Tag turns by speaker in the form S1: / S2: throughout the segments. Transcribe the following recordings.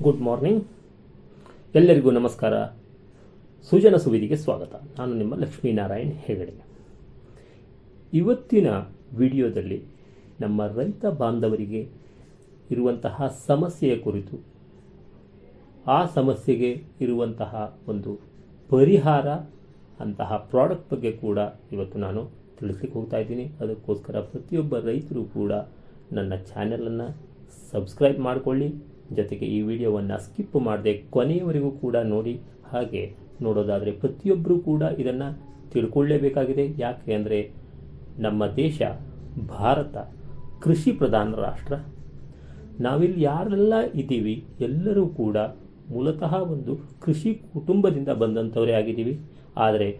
S1: Good morning. ಎಲ್ಲರಿಗೂ ನಮಸ್ಕಾರ. ಸುಜನ ಸುವಿಧಿಗೆ ಸ್ವಾಗತ. ನಾನು ನಿಮ್ಮ ಲಕ್ಷ್ಮೀನಾರಾಯಣ್ ಹೆಗಡೆ. ಇವತ್ತಿನ ವಿಡಿಯೋದಲ್ಲಿ ನಮ್ಮ ರೈತ ಬಾಂಧವರಿಗೆ ಇರುವಂತಹ ಸಮಸ್ಯೆಯ ಕುರಿತು, ಆ ಸಮಸ್ಯೆಗೆ ಇರುವಂತಹ ಒಂದು ಪರಿಹಾರ ಅಂತಹ ಪ್ರಾಡಕ್ಟ್ ಬಗ್ಗೆ ಕೂಡ ಇವತ್ತು ನಾನು ತಿಳಿಸ್ಲಿಕ್ಕೆ ಹೋಗ್ತಾ ಇದ್ದೀನಿ. ಅದಕ್ಕೋಸ್ಕರ ಪ್ರತಿಯೊಬ್ಬ ರೈತರು ಕೂಡ ನನ್ನ ಚಾನೆಲನ್ನು ಸಬ್ಸ್ಕ್ರೈಬ್ ಮಾಡಿಕೊಳ್ಳಿ. ಜೊತೆಗೆ ಈ ವಿಡಿಯೋವನ್ನು ಸ್ಕಿಪ್ ಮಾಡದೆ ಕೊನೆಯವರೆಗೂ ಕೂಡ ನೋಡಿ. ಹಾಗೆ ನೋಡೋದಾದರೆ ಪ್ರತಿಯೊಬ್ಬರೂ ಕೂಡ ಇದನ್ನು ತಿಳ್ಕೊಳ್ಳೇಬೇಕಾಗಿದೆ. ಯಾಕೆ ಅಂದರೆ ನಮ್ಮ ದೇಶ ಭಾರತ ಕೃಷಿ ಪ್ರಧಾನ ರಾಷ್ಟ್ರ. ನಾವಿಲ್ಲಿ ಯಾರೆಲ್ಲ ಇದ್ದೀವಿ ಎಲ್ಲರೂ ಕೂಡ ಮೂಲತಃ ಒಂದು ಕೃಷಿ ಕುಟುಂಬದಿಂದ ಬಂದಂಥವರೇ ಆಗಿದ್ದೀವಿ. ಆದರೆ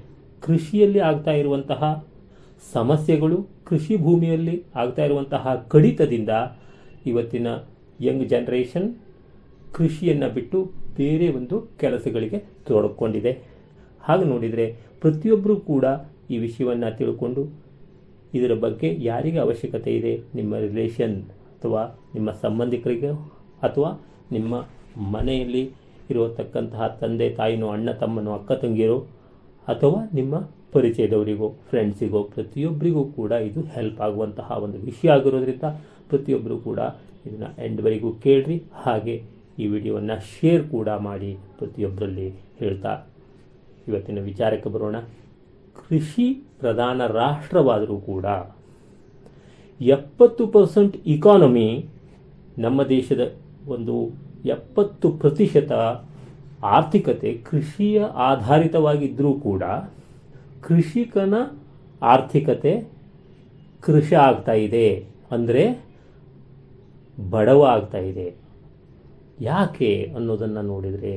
S1: ಕೃಷಿಯಲ್ಲಿ ಆಗ್ತಾ ಇರುವಂತಹ ಸಮಸ್ಯೆಗಳು, ಕೃಷಿ ಭೂಮಿಯಲ್ಲಿ ಆಗ್ತಾ ಇರುವಂತಹ ಕಡಿತದಿಂದ ಇವತ್ತಿನ ಯಂಗ್ ಜನರೇಷನ್ ಕೃಷಿಯನ್ನು ಬಿಟ್ಟು ಬೇರೆ ಒಂದು ಕೆಲಸಗಳಿಗೆ ತೊಡಕೊಂಡಿದೆ. ಹಾಗೆ ನೋಡಿದರೆ ಪ್ರತಿಯೊಬ್ಬರೂ ಕೂಡ ಈ ವಿಷಯವನ್ನು ತಿಳ್ಕೊಂಡು ಇದರ ಬಗ್ಗೆ ಯಾರಿಗೆ ಅವಶ್ಯಕತೆ ಇದೆ, ನಿಮ್ಮ ರಿಲೇಷನ್ ಅಥವಾ ನಿಮ್ಮ ಸಂಬಂಧಿಕರಿಗೆ ಅಥವಾ ನಿಮ್ಮ ಮನೆಯಲ್ಲಿ ಇರತಕ್ಕಂತಹ ತಂದೆ ತಾಯಿನೋ, ಅಣ್ಣ ತಮ್ಮನೋ, ಅಕ್ಕ ತಂಗಿಯರೋ ಅಥವಾ ನಿಮ್ಮ ಪರಿಚಯದವರಿಗೋ, ಫ್ರೆಂಡ್ಸಿಗೋ, ಪ್ರತಿಯೊಬ್ಬರಿಗೂ ಕೂಡ ಇದು ಹೆಲ್ಪ್ ಆಗುವಂತಹ ಒಂದು ವಿಷಯ ಆಗಿರೋದ್ರಿಂದ ಪ್ರತಿಯೊಬ್ಬರು ಕೂಡ ಇದನ್ನು ಎಂಡ್ವರೆಗೂ ಕೇಳ್ರಿ. ಹಾಗೆ ಈ ವಿಡಿಯೋವನ್ನು ಶೇರ್ ಕೂಡ ಮಾಡಿ ಪ್ರತಿಯೊಬ್ಬರಲ್ಲಿ ಹೇಳ್ತಾ ಇವತ್ತಿನ ವಿಚಾರಕ್ಕೆ ಬರೋಣ. ಕೃಷಿ ಪ್ರಧಾನ ರಾಷ್ಟ್ರವಾದರೂ ಕೂಡ 70% ಇಕಾನಮಿ, ನಮ್ಮ ದೇಶದ ಒಂದು 70% ಆರ್ಥಿಕತೆ ಕೃಷಿಯ ಆಧಾರಿತವಾಗಿದ್ದರೂ ಕೂಡ ಕೃಷಿಕನ ಆರ್ಥಿಕತೆ ಕೃಷಿ ಆಗ್ತಾ ಇದೆ, ಅಂದರೆ ಬಡವ ಆಗ್ತಾ ಇದೆ. ಯಾಕೆ ಅನ್ನೋದನ್ನು ನೋಡಿದರೆ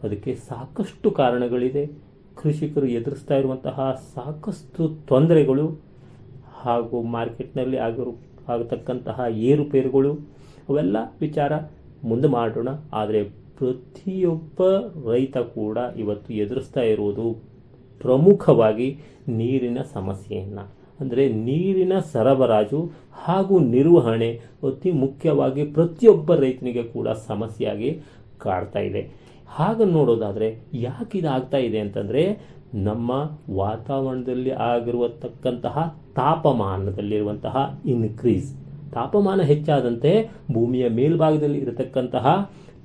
S1: ಅದಕ್ಕೆ ಸಾಕಷ್ಟು ಕಾರಣಗಳಿದೆ. ಕೃಷಿಕರು ಎದುರಿಸ್ತಾ ಇರುವಂತಹ ಸಾಕಷ್ಟು ತೊಂದರೆಗಳು ಹಾಗೂ ಮಾರ್ಕೆಟ್ನಲ್ಲಿ ಆಗತಕ್ಕಂತಹ ಏರುಪೇರುಗಳು, ಅವೆಲ್ಲ ವಿಚಾರ ಮುಂದೆ ಮಾಡೋಣ. ಆದರೆ ಪ್ರತಿಯೊಬ್ಬ ರೈತ ಕೂಡ ಇವತ್ತು ಎದುರಿಸ್ತಾ ಇರುವುದು ಪ್ರಮುಖವಾಗಿ ನೀರಿನ ಸಮಸ್ಯೆಯನ್ನು, ಅಂದರೆ ನೀರಿನ ಸರಬರಾಜು ಹಾಗೂ ನಿರ್ವಹಣೆ ಅತಿ ಮುಖ್ಯವಾಗಿ ಪ್ರತಿಯೊಬ್ಬ ರೈತನಿಗೆ ಕೂಡ ಸಮಸ್ಯೆಯಾಗಿ ಕಾಡ್ತಾ ಇದೆ. ಹಾಗೆ ನೋಡೋದಾದರೆ ಯಾಕೆ ಇದಾಗ್ತಾ ಇದೆ ಅಂತಂದರೆ ನಮ್ಮ ವಾತಾವರಣದಲ್ಲಿ ಆಗಿರುವತಕ್ಕಂತಹ ತಾಪಮಾನದಲ್ಲಿರುವಂತಹ ಇನ್ಕ್ರೀಸ್, ತಾಪಮಾನ ಹೆಚ್ಚಾದಂತೆ ಭೂಮಿಯ ಮೇಲ್ಭಾಗದಲ್ಲಿ ಇರತಕ್ಕಂತಹ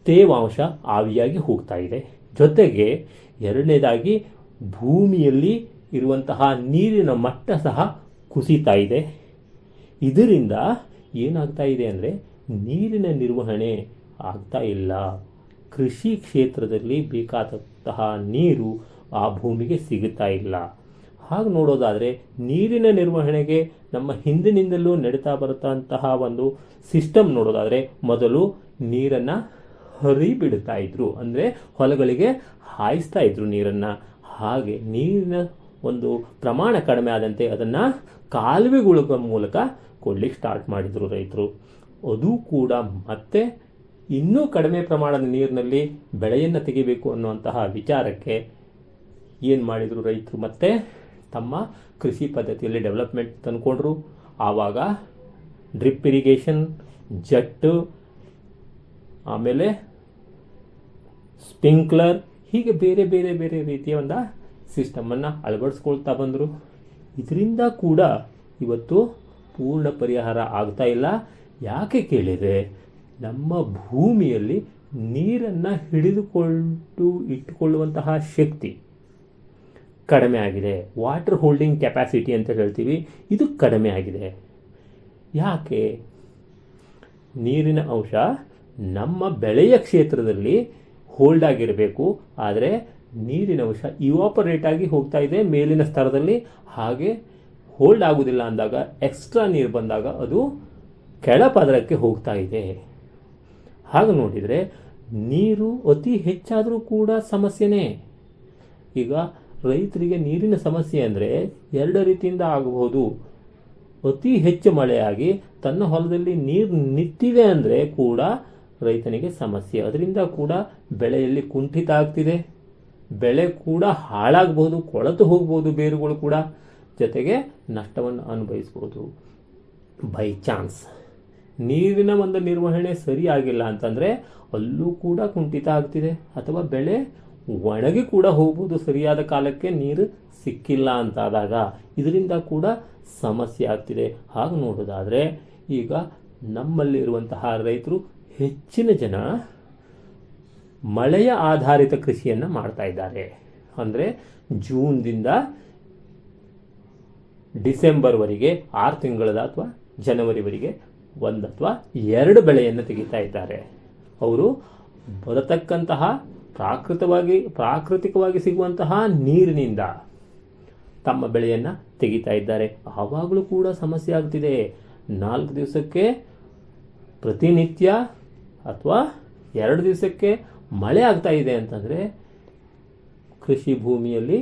S1: ತೇವಾಂಶ ಆವಿಯಾಗಿ ಹೋಗ್ತಾ ಇದೆ. ಜೊತೆಗೆ ಎರಡನೇದಾಗಿ ಭೂಮಿಯಲ್ಲಿ ಇರುವಂತಹ ನೀರಿನ ಮಟ್ಟ ಸಹ ಕುಸಿತಾ ಇದೆ. ಇದರಿಂದ ಏನಾಗ್ತಾ ಇದೆ ಅಂದರೆ ನೀರಿನ ನಿರ್ವಹಣೆ ಆಗ್ತಾ ಇಲ್ಲ. ಕೃಷಿ ಕ್ಷೇತ್ರದಲ್ಲಿ ಬೇಕಾದಂತಹ ನೀರು ಆ ಭೂಮಿಗೆ ಸಿಗುತ್ತಾ ಇಲ್ಲ. ಹಾಗೆ ನೋಡೋದಾದರೆ ನೀರಿನ ನಿರ್ವಹಣೆಗೆ ನಮ್ಮ ಹಿಂದಿನಿಂದಲೂ ನಡೀತಾ ಬರುತ್ತಂತಹ ಒಂದು ಸಿಸ್ಟಮ್ ನೋಡೋದಾದರೆ, ಮೊದಲು ನೀರನ್ನು ಹರಿಬಿಡ್ತಾ ಇದ್ರು, ಅಂದರೆ ಹೊಲಗಳಿಗೆ ಹಾಯಿಸ್ತಾ ಇದ್ರು ನೀರನ್ನು. ಹಾಗೆ ನೀರಿನ ಒಂದು ಪ್ರಮಾಣ ಕಡಿಮೆ ಆದಂತೆ ಅದನ್ನು ಕಾಲುವೆಗಳ ಮೂಲಕ ಕೊಡ್ಲಿಕ್ಕೆ ಸ್ಟಾರ್ಟ್ ಮಾಡಿದರು ರೈತರು. ಅದು ಕೂಡ ಮತ್ತೆ ಇನ್ನೂ ಕಡಿಮೆ ಪ್ರಮಾಣದ ನೀರಿನಲ್ಲಿ ಬೆಳೆಯನ್ನು ತೆಗಿಬೇಕು ಅನ್ನುವಂತಹ ವಿಚಾರಕ್ಕೆ ಏನು ಮಾಡಿದರು ರೈತರು, ಮತ್ತೆ ತಮ್ಮ ಕೃಷಿ ಪದ್ಧತಿಯಲ್ಲಿ ಡೆವಲಪ್ಮೆಂಟ್ ತಂದುಕೊಂಡ್ರು. ಆವಾಗ ಡ್ರಿಪ್ ಇರಿಗೇಷನ್, ಜಟ್ಟು, ಆಮೇಲೆ ಸ್ಪ್ರಿಂಕ್ಲರ್, ಹೀಗೆ ಬೇರೆ ಬೇರೆ ಬೇರೆ ರೀತಿಯ ಒಂದು ಸಿಸ್ಟಮನ್ನು ಅಳವಡಿಸ್ಕೊಳ್ತಾ ಬಂದರು. ಇದರಿಂದ ಕೂಡ ಇವತ್ತು ಪೂರ್ಣ ಪರಿಹಾರ ಆಗ್ತಾ ಇಲ್ಲ. ಯಾಕೆ ಕೇಳಿದರೆ ನಮ್ಮ ಭೂಮಿಯಲ್ಲಿ ನೀರನ್ನು ಹಿಡಿದುಕೊಂಡು ಇಟ್ಟುಕೊಳ್ಳುವಂತಹ ಶಕ್ತಿ ಕಡಿಮೆ ಆಗಿದೆ. ವಾಟರ್ ಹೋಲ್ಡಿಂಗ್ ಕೆಪಾಸಿಟಿ ಅಂತ ಹೇಳ್ತೀವಿ, ಇದು ಕಡಿಮೆ ಆಗಿದೆ. ಯಾಕೆ? ನೀರಿನ ಅಂಶ ನಮ್ಮ ಬೆಳೆಯ ಕ್ಷೇತ್ರದಲ್ಲಿ ಹೋಲ್ಡ್ ಆಗಿರಬೇಕು, ಆದರೆ ನೀರಿನ ಅಂಶ ಇವಾಪರೇಟ್ ಆಗಿ ಹೋಗ್ತಾ ಇದೆ ಮೇಲಿನ ಸ್ತರದಲ್ಲಿ. ಹಾಗೆ ಹೋಲ್ಡ್ ಆಗುವುದಿಲ್ಲ ಅಂದಾಗ, ಎಕ್ಸ್ಟ್ರಾ ನೀರು ಬಂದಾಗ ಅದು ಕೆಳಪದರಕ್ಕೆ ಹೋಗ್ತಾ ಇದೆ. ಹಾಗೆ ನೋಡಿದರೆ ನೀರು ಅತಿ ಹೆಚ್ಚಾದರೂ ಕೂಡ ಸಮಸ್ಯೆನೇ. ಈಗ ರೈತರಿಗೆ ನೀರಿನ ಸಮಸ್ಯೆ ಅಂದರೆ ಎರಡು ರೀತಿಯಿಂದ ಆಗಬಹುದು. ಅತಿ ಹೆಚ್ಚು ಮಳೆಯಾಗಿ ತನ್ನ ಹೊಲದಲ್ಲಿ ನೀರು ನಿಂತಿದೆ ಅಂದರೆ ಕೂಡ ರೈತನಿಗೆ ಸಮಸ್ಯೆ. ಅದರಿಂದ ಕೂಡ ಬೆಳೆಯಲ್ಲಿ ಕುಂಠಿತ ಆಗ್ತಿದೆ, ಬೆಳೆ ಕೂಡ ಹಾಳಾಗಬಹುದು, ಕೊಳೆತು ಹೋಗ್ಬೋದು ಬೇರುಗಳು ಕೂಡ, ಜೊತೆಗೆ ನಷ್ಟವನ್ನು ಅನುಭವಿಸ್ಬೋದು ಬೈ ಚಾನ್ಸ್. ನೀರಿನ ಒಂದು ನಿರ್ವಹಣೆ ಸರಿಯಾಗಿಲ್ಲ ಅಂತಂದರೆ ಅಲ್ಲೂ ಕೂಡ ಕುಂಠಿತ ಆಗ್ತಿದೆ, ಅಥವಾ ಬೆಳೆ ಒಣಗಿ ಕೂಡ ಹೋಗ್ಬೋದು ಸರಿಯಾದ ಕಾಲಕ್ಕೆ ನೀರು ಸಿಕ್ಕಿಲ್ಲ ಅಂತಾದಾಗ. ಇದರಿಂದ ಕೂಡ ಸಮಸ್ಯೆ ಆಗ್ತಿದೆ. ಹಾಗೆ ನೋಡೋದಾದರೆ ಈಗ ನಮ್ಮಲ್ಲಿರುವಂತಹ ರೈತರು ಹೆಚ್ಚಿನ ಜನ ಮಳೆಯ ಆಧಾರಿತ ಕೃಷಿಯನ್ನು ಮಾಡ್ತಾ ಇದ್ದಾರೆ. ಅಂದರೆ ಜೂನ್ದಿಂದ ಡಿಸೆಂಬರ್ವರೆಗೆ 6 ತಿಂಗಳದ ಅಥವಾ ಜನವರಿವರೆಗೆ 1 ಅಥವಾ 2 ಬೆಳೆಯನ್ನು ತೆಗಿತಾ ಇದ್ದಾರೆ. ಅವರು ಬರತಕ್ಕಂತಹ ಪ್ರಾಕೃತಿಕವಾಗಿ ಸಿಗುವಂತಹ ನೀರಿನಿಂದ ತಮ್ಮ ಬೆಳೆಯನ್ನು ತೆಗಿತಾ ಇದ್ದಾರೆ. ಆವಾಗಲೂ ಕೂಡ ಸಮಸ್ಯೆ ಆಗ್ತಿದೆ. 4 ದಿವಸಕ್ಕೆ ಪ್ರತಿನಿತ್ಯ ಅಥವಾ 2 ದಿವಸಕ್ಕೆ ಮಳೆ ಆಗ್ತಾ ಇದೆ ಅಂತಂದರೆ ಕೃಷಿ ಭೂಮಿಯಲ್ಲಿ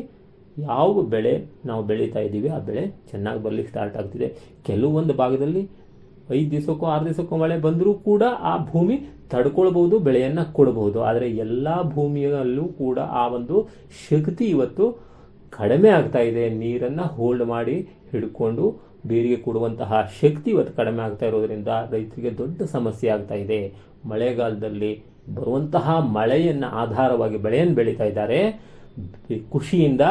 S1: ಯಾವ ಬೆಳೆ ನಾವು ಬೆಳೀತಾ ಇದ್ದೀವಿ ಆ ಬೆಳೆ ಚೆನ್ನಾಗಿ ಬರಲಿಕ್ಕೆ ಸ್ಟಾರ್ಟ್ ಆಗ್ತಿದೆ. ಕೆಲವೊಂದು ಭಾಗದಲ್ಲಿ 5 ದಿವಸಕ್ಕೋ 6 ದಿವಸಕ್ಕೋ ಮಳೆ ಬಂದರೂ ಕೂಡ ಆ ಭೂಮಿ ತಡ್ಕೊಳ್ಬಹುದು, ಬೆಳೆಯನ್ನು ಕೊಡಬಹುದು. ಆದರೆ ಎಲ್ಲ ಭೂಮಿಯಲ್ಲೂ ಕೂಡ ಆ ಒಂದು ಶಕ್ತಿ ಇವತ್ತು ಕಡಿಮೆ ಆಗ್ತಾ ಇದೆ. ನೀರನ್ನು ಹೋಲ್ಡ್ ಮಾಡಿ ಹಿಡ್ಕೊಂಡು ಬೇರಿಗೆ ಕೊಡುವಂತಹ ಶಕ್ತಿ ಇವತ್ತು ಕಡಿಮೆ ಆಗ್ತಾ ಇರೋದ್ರಿಂದ ರೈತರಿಗೆ ದೊಡ್ಡ ಸಮಸ್ಯೆ ಆಗ್ತಾ ಇದೆ. ಮಳೆಗಾಲದಲ್ಲಿ ಬರುವಂತಹ ಮಳೆಯನ್ನು ಆಧಾರವಾಗಿ ಬೆಳೆಯನ್ನು ಬೆಳೀತಾ ಇದ್ದಾರೆ. ಖುಷಿಯಿಂದ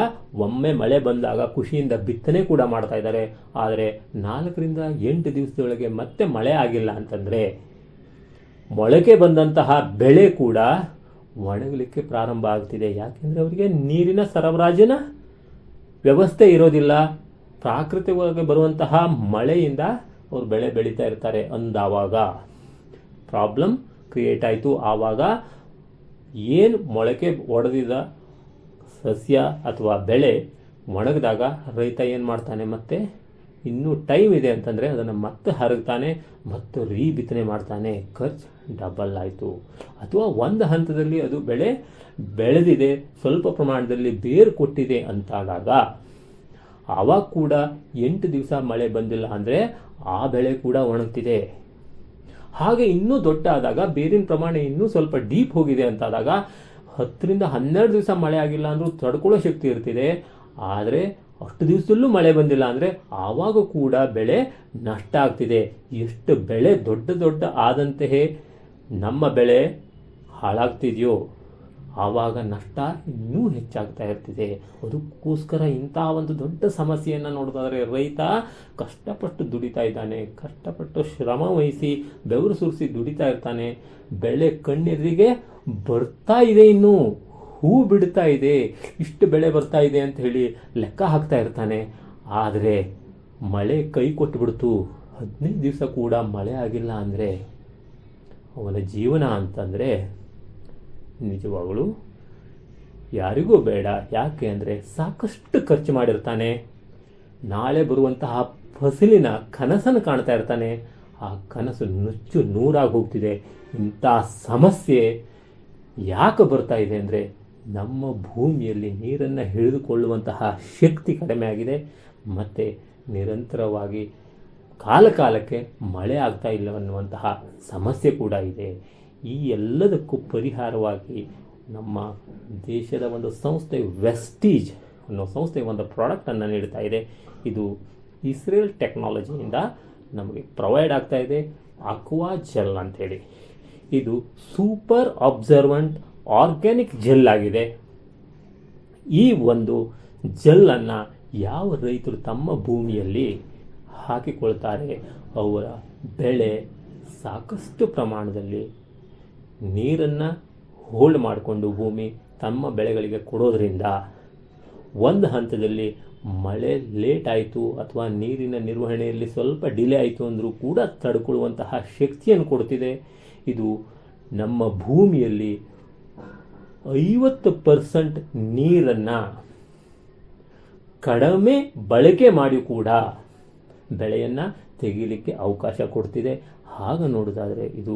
S1: ಒಮ್ಮೆ ಮಳೆ ಬಂದಾಗ ಖುಷಿಯಿಂದ ಬಿತ್ತನೆ ಕೂಡ ಮಾಡ್ತಾ ಇದ್ದಾರೆ. ಆದರೆ 4 ರಿಂದ 8 ದಿವಸದೊಳಗೆ ಮತ್ತೆ ಮಳೆ ಆಗಿಲ್ಲ ಅಂತಂದರೆ ಮೊಳಕೆ ಬಂದಂತಹ ಬೆಳೆ ಕೂಡ ಒಣಗಲಿಕ್ಕೆ ಪ್ರಾರಂಭ ಆಗ್ತಿದೆ. ಯಾಕೆಂದರೆ ಅವರಿಗೆ ನೀರಿನ ಸರಬರಾಜಿನ ವ್ಯವಸ್ಥೆ ಇರೋದಿಲ್ಲ. ಪ್ರಾಕೃತಿಕವಾಗಿ ಬರುವಂತಹ ಮಳೆಯಿಂದ ಅವರು ಬೆಳೆ ಬೆಳೀತಾ ಇರ್ತಾರೆ. ಅಂದಾವಾಗ ಪ್ರಾಬ್ಲಮ್ ಕ್ರಿಯೇಟ್ ಆಯಿತು. ಆವಾಗ ಏನು ಮೊಳಕೆ ಒಡೆದಿದ ಸಸ್ಯ ಅಥವಾ ಬೆಳೆ ಒಣಗಿದಾಗ ರೈತ ಏನು ಮಾಡ್ತಾನೆ, ಮತ್ತೆ ಇನ್ನೂ ಟೈಮ್ ಇದೆ ಅಂತಂದರೆ ಅದನ್ನು ಮತ್ತೆ ಹರಗ್ತಾನೆ, ಮತ್ತು ಬಿತ್ತನೆ ಮಾಡ್ತಾನೆ. ಖರ್ಚು ಡಬಲ್ ಆಯಿತು. ಅಥವಾ ಒಂದು ಹಂತದಲ್ಲಿ ಅದು ಬೆಳೆ ಬೆಳೆದಿದೆ, ಸ್ವಲ್ಪ ಪ್ರಮಾಣದಲ್ಲಿ ಬೇರು ಕೊಟ್ಟಿದೆ ಅಂತಾದಾಗ ಆವಾಗ ಕೂಡ 8 ದಿವಸ ಮಳೆ ಬಂದಿಲ್ಲ ಅಂದರೆ ಆ ಬೆಳೆ ಕೂಡ ಒಣಗ್ತಿದೆ. ಹಾಗೆ ಇನ್ನೂ ದೊಡ್ಡ ಆದಾಗ ಬೇರಿನ ಪ್ರಮಾಣ ಇನ್ನೂ ಸ್ವಲ್ಪ ಡೀಪ್ ಹೋಗಿದೆ ಅಂತಾದಾಗ 10 ರಿಂದ 12 ದಿವಸ ಮಳೆ ಆಗಿಲ್ಲ ಅಂದರೂ ತಡ್ಕೊಳ್ಳೋ ಶಕ್ತಿ ಇರ್ತಿದೆ. ಆದರೆ ಅಷ್ಟು ದಿವಸದಲ್ಲೂ ಮಳೆ ಬಂದಿಲ್ಲ ಅಂದರೆ ಆವಾಗ ಕೂಡ ಬೆಳೆ ನಷ್ಟ ಆಗ್ತಿದೆ. ಎಷ್ಟು ಬೆಳೆ ದೊಡ್ಡ ಆದಂತೆಯೇ ನಮ್ಮ ಬೆಳೆ ಹಾಳಾಗ್ತಿದೆಯೋ ಆವಾಗ ನಷ್ಟ ಇನ್ನೂ ಹೆಚ್ಚಾಗ್ತಾ ಇರ್ತಿದೆ. ಅದಕ್ಕೋಸ್ಕರ ಇಂಥ ಒಂದು ದೊಡ್ಡ ಸಮಸ್ಯೆಯನ್ನು ನೋಡೋದಾದರೆ ರೈತ ಕಷ್ಟಪಟ್ಟು ದುಡಿತಾ ಇದ್ದಾನೆ, ಕಷ್ಟಪಟ್ಟು ಶ್ರಮ ವಹಿಸಿ ಬೆವರು ಸುರಿಸಿ ದುಡಿತಾ ಇರ್ತಾನೆ. ಬೆಳೆ ಕಣ್ಣೆದುರಿಗೆ ಬರ್ತಾ ಇದೆ, ಇನ್ನೂ ಹೂ ಬಿಡ್ತಾ ಇದೆ, ಇಷ್ಟು ಬೆಳೆ ಬರ್ತಾ ಇದೆ ಅಂತ ಹೇಳಿ ಲೆಕ್ಕ ಹಾಕ್ತಾ ಇರ್ತಾನೆ. ಆದರೆ ಮಳೆ ಕೈ ಕೊಟ್ಟುಬಿಡ್ತು, 15 ದಿವಸ ಕೂಡ ಮಳೆ ಆಗಿಲ್ಲ ಅಂದರೆ ಅವನ ಜೀವನ ಅಂತಂದರೆ ನಿಜವಾಗಲೂ ಯಾರಿಗೂ ಬೇಡ. ಯಾಕೆ ಅಂದರೆ ಸಾಕಷ್ಟು ಖರ್ಚು ಮಾಡಿರ್ತಾನೆ, ನಾಳೆ ಬರುವಂತಹ ಫಸಲಿನ ಕನಸನ್ನು ಕಾಣ್ತಾ ಇರ್ತಾನೆ. ಆ ಕನಸು ನುಚ್ಚು ನೂರಾಗಿ ಹೋಗ್ತಿದೆ. ಇಂಥ ಸಮಸ್ಯೆ ಯಾಕೆ ಬರ್ತಾ ಇದೆ ಅಂದರೆ ನಮ್ಮ ಭೂಮಿಯಲ್ಲಿ ನೀರನ್ನು ಹಿಡಿದುಕೊಳ್ಳುವಂತಹ ಶಕ್ತಿ ಕಡಿಮೆ ಆಗಿದೆ, ಮತ್ತು ನಿರಂತರವಾಗಿ ಕಾಲಕ್ಕೆ ಮಳೆ ಆಗ್ತಾ ಇಲ್ಲ ಅನ್ನುವಂತಹ ಸಮಸ್ಯೆ ಕೂಡ ಇದೆ. ಈ ಎಲ್ಲದಕ್ಕೂ ಪರಿಹಾರವಾಗಿ ನಮ್ಮ ದೇಶದ ಒಂದು ಸಂಸ್ಥೆ ವೆಸ್ಟೀಜ್ ಅನ್ನೋ ಸಂಸ್ಥೆ ಒಂದು ಪ್ರಾಡಕ್ಟನ್ನು ನೀಡ್ತಾ ಇದೆ. ಇದು ಇಸ್ರೇಲ್ ಟೆಕ್ನಾಲಜಿಯಿಂದ ನಮಗೆ ಪ್ರೊವೈಡ್ ಆಗ್ತಾ ಇದೆ. ಅಕ್ವಾ ಜೆಲ್ ಅಂಥೇಳಿ. ಇದು ಸೂಪರ್ ಅಬ್ಸರ್ವೆಂಟ್ ಆರ್ಗ್ಯಾನಿಕ್ ಜೆಲ್ ಆಗಿದೆ. ಈ ಒಂದು ಜೆಲ್ಲನ್ನು ಯಾವ ರೈತರು ತಮ್ಮ ಭೂಮಿಯಲ್ಲಿ ಹಾಕಿಕೊಳ್ತಾರೆ ಅವರ ಬೆಳೆ ಸಾಕಷ್ಟು ಪ್ರಮಾಣದಲ್ಲಿ ನೀರನ್ನು ಹೋಲ್ಡ್ ಮಾಡಿಕೊಂಡು ಭೂಮಿ ತಮ್ಮ ಬೆಳೆಗಳಿಗೆ ಕೊಡೋದ್ರಿಂದ ಒಂದು ಹಂತದಲ್ಲಿ ಮಳೆ ಲೇಟ್ ಆಯಿತು ಅಥವಾ ನೀರಿನ ನಿರ್ವಹಣೆಯಲ್ಲಿ ಸ್ವಲ್ಪ ಡಿಲೇ ಆಯಿತು ಅಂದರೂ ಕೂಡ ತಡ್ಕೊಳ್ಳುವಂತಹ ಶಕ್ತಿಯನ್ನು ಕೊಡ್ತಿದೆ. ಇದು ನಮ್ಮ ಭೂಮಿಯಲ್ಲಿ 50% ನೀರನ್ನು ಕಡಿಮೆ ಬಳಕೆ ಮಾಡಿ ಕೂಡ ಬೆಳೆಯನ್ನು ತೆಗೀಲಿಕ್ಕೆ ಅವಕಾಶ ಕೊಡ್ತಿದೆ. ಹಾಗೆ ನೋಡೋದಾದರೆ ಇದು